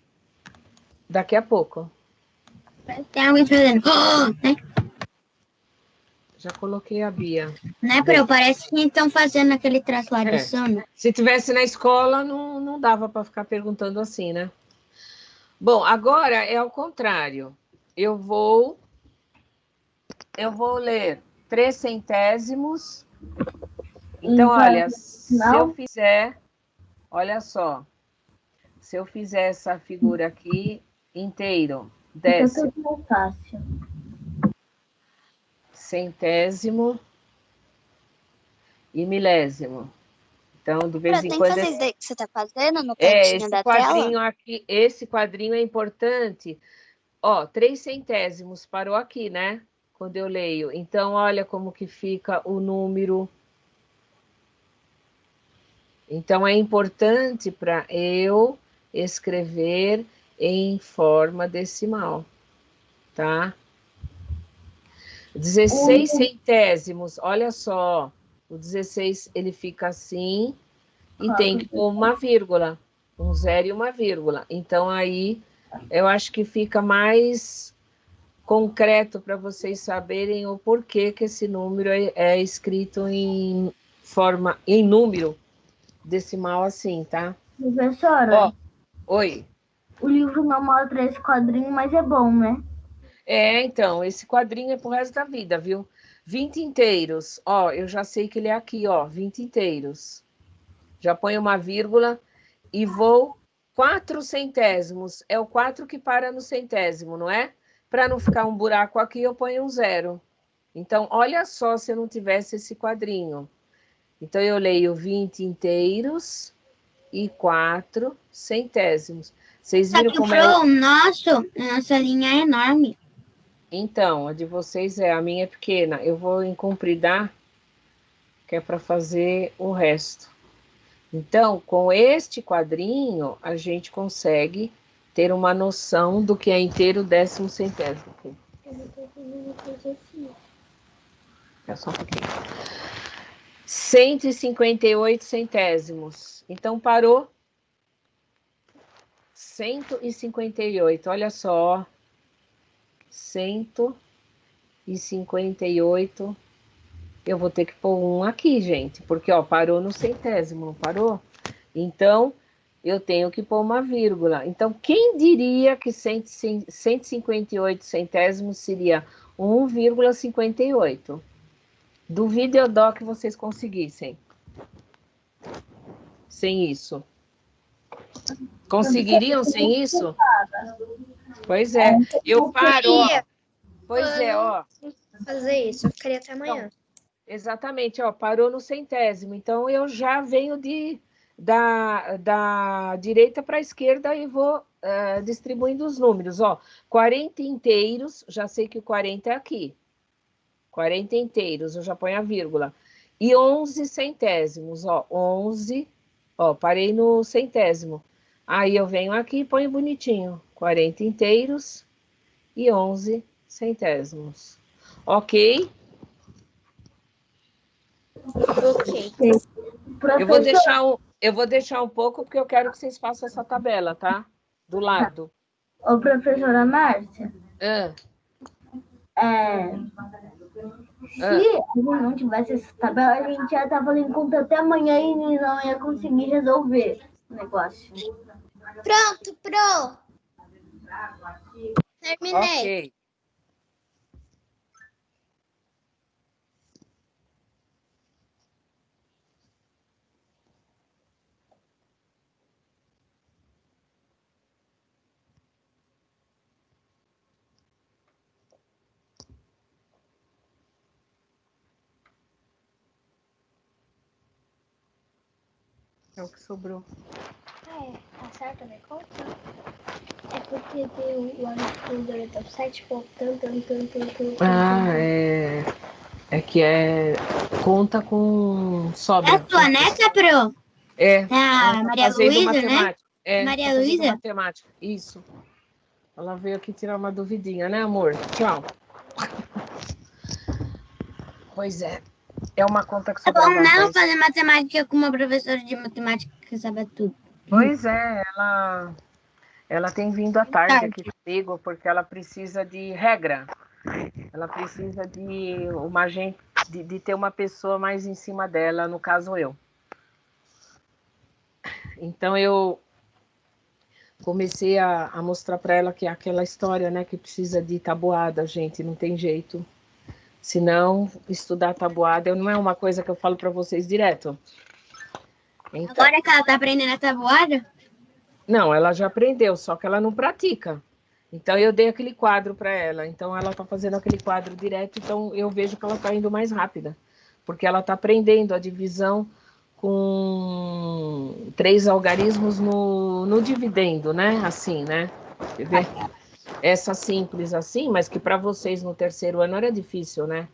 Daqui a pouco.
Tem alguém fazendo. Né?
Já coloquei a Bia.
Né, Pro? Parece que estão fazendo aquele traço lá de
É.
sono.
Se tivesse na escola, não dava para ficar perguntando assim, né? Bom, agora é ao contrário. Eu vou ler 3 centésimos. Então, olha, se eu fizer... Olha só. Se eu fizer essa figura aqui, inteiro, décimo,
Fica tudo mais fácil.
centésimo e milésimo. Então, de vez em
Tem que
quando...
fazer isso daí que você tá fazendo no cantinho
esse
da
quadrinho
tela?
aqui, esse quadrinho é importante. Ó, 3 centésimos parou aqui, né? Quando eu leio. Então, olha como que fica o número. Então, é importante para eu escrever em forma decimal, tá? 16 centésimos, olha só. O 16, ele fica assim e tem que pôr uma vírgula. Um 0 e uma vírgula. Então, aí, eu acho que fica mais concreto para vocês saberem o porquê que esse número é escrito em forma em número decimal assim, tá?
Professora,
Oi.
o livro não mostra esse quadrinho, mas é bom, né?
Então, esse quadrinho é pro resto da vida, viu? 20 inteiros. Ó, eu já sei que ele é aqui, ó, 20 inteiros. Já ponho uma vírgula e vou 4 centésimos. É o 4 que para no centésimo, não é? Para não ficar um buraco aqui, eu ponho um 0. Então, olha só se eu não tivesse esse quadrinho. Então, eu leio 20 inteiros e 4 centésimos. Vocês
Só
viram
que
como é?
a nossa linha é enorme.
Então, a de vocês a minha é pequena. Eu vou encompridar, que é para fazer o resto. Então, com este quadrinho, a gente consegue ter uma noção do que é inteiro décimo centésimo. É só um pouquinho. 158 centésimos. Então, parou 158. Olha só. 158. Eu vou ter que pôr um aqui, gente, porque ó, parou no centésimo, não parou? Então, eu tenho que pôr uma vírgula. Então, quem diria que 158 centésimos seria 1,58? Duvido eu dó que vocês conseguissem. Sem isso. Conseguiriam sem isso? Pois é. Eu paro, ó. Pois é, ó.
Fazer isso, eu ficaria até amanhã.
Exatamente, ó, parou no centésimo. Então, eu já venho da direita para a esquerda e vou distribuindo os números. Ó, 40 inteiros, já sei que o 40 é aqui. 40 inteiros, eu já ponho a vírgula. E 11 centésimos, ó, 11, ó, parei no centésimo. Aí eu venho aqui e ponho bonitinho. 40 inteiros e 11 centésimos. Ok?
Ok.
Eu vou deixar um pouco porque eu quero que vocês façam essa tabela, tá? Do lado.
Ô, professora Márcia,
Ah,
se a gente não tivesse essa tabela, a gente já tava fazendo conta até amanhã e não ia conseguir resolver o negócio.
Pronto, Pro. Terminei.
ok. É o que sobrou.
Tá certo a minha conta? É porque tem o ano do 7 ponto tanto.
Ah, é que conta com sobra.
É a tua neta, Pro?
É
É a
ela tá
Maria
fazendo
Luísa, né?
matemática.
Maria
tá fazendo
Luísa?
matemática. Isso. Ela veio aqui tirar uma duvidinha, né, amor? Tchau. Pois é. É uma conta que
É bom
sobrava
não
10.
fazer matemática com uma professora de matemática que sabe tudo.
Pois é, ela tem vindo à tarde aqui comigo porque ela precisa de regra. Ela precisa de uma gente, de ter uma pessoa mais em cima dela, no caso eu. Então eu comecei a mostrar para ela que é aquela história, né, que precisa de tabuada, gente, não tem jeito. Se não, estudar tabuada não é uma coisa que eu falo para vocês direto. Então,
Agora que ela tá aprendendo a tabuada,
não, ela já aprendeu, só que ela não pratica. Então, eu dei aquele quadro para ela. Então, ela está fazendo aquele quadro direto. Então, eu vejo que ela está indo mais rápida. Porque ela está aprendendo a divisão com 3 algarismos no dividendo, né? Assim, né? Quer ver? Essa simples assim, mas que para vocês no terceiro ano era difícil, né?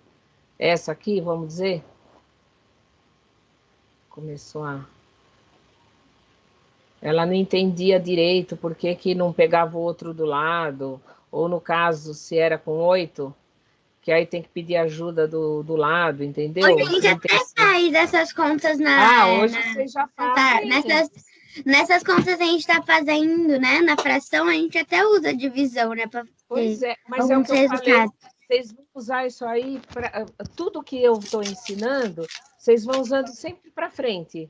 Essa aqui, vamos dizer. Começou a... Ela não entendia direito por que não pegava o outro do lado, ou no caso, se era com 8, que aí tem que pedir ajuda do lado, entendeu?
hoje a gente até faz essas contas
hoje vocês já fazem.
Nessas contas a gente tá fazendo, né? Na fração a gente até usa divisão, né? Pra
Pois é, mas é o
alguns
que eu falei.
resultados.
vocês vão usar isso aí para tudo que eu estou ensinando, vocês vão usando sempre para frente.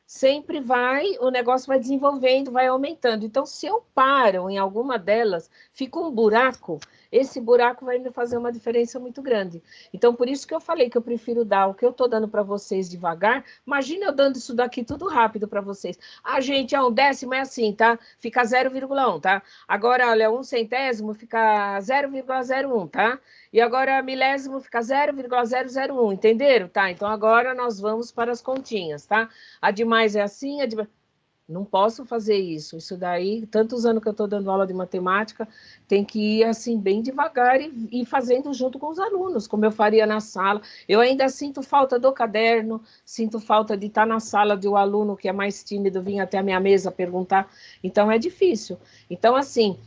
Sempre vai, o negócio vai desenvolvendo, vai aumentando. Então, se eu paro em alguma delas, fica um buraco, esse buraco vai me fazer uma diferença muito grande. Então, por isso que eu falei que eu prefiro dar o que eu estou dando para vocês devagar. Imagina eu dando isso daqui tudo rápido para vocês. Ah, gente, um décimo é assim, tá? Fica 0,1, tá? Agora, olha, um centésimo fica 0,01, tá? E agora milésimo fica 0,001, entenderam? Tá, então agora nós vamos para as continhas, tá? A de mais é assim, a de... Não posso fazer isso. Isso daí, tantos anos que eu estou dando aula de matemática, tem que ir assim bem devagar e fazendo junto com os alunos, como eu faria na sala. Eu ainda sinto falta do caderno, sinto falta de estar na sala de um aluno que é mais tímido vir até a minha mesa perguntar. Então é difícil. Então, assim,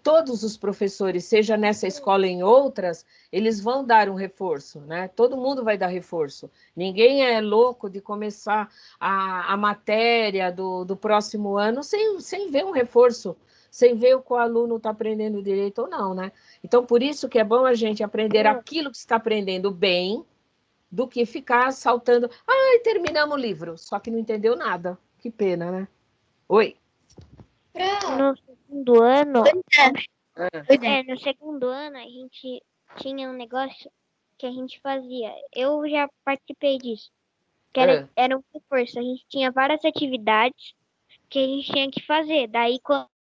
todos os professores, seja nessa escola ou em outras, eles vão dar um reforço, né? Todo mundo vai dar reforço. Ninguém é louco de começar a matéria do próximo ano sem ver um reforço, sem ver o que o aluno está aprendendo direito ou não, né? Então, por isso que é bom a gente aprender aquilo que está aprendendo bem, do que ficar saltando. Ai, terminamos o livro, só que não entendeu nada. Que pena, né? Oi.
No segundo ano,
É.
no segundo ano, a gente tinha um negócio que a gente fazia. Eu já participei disso. Que era um reforço. A gente tinha várias atividades que a gente tinha que fazer. Daí, quando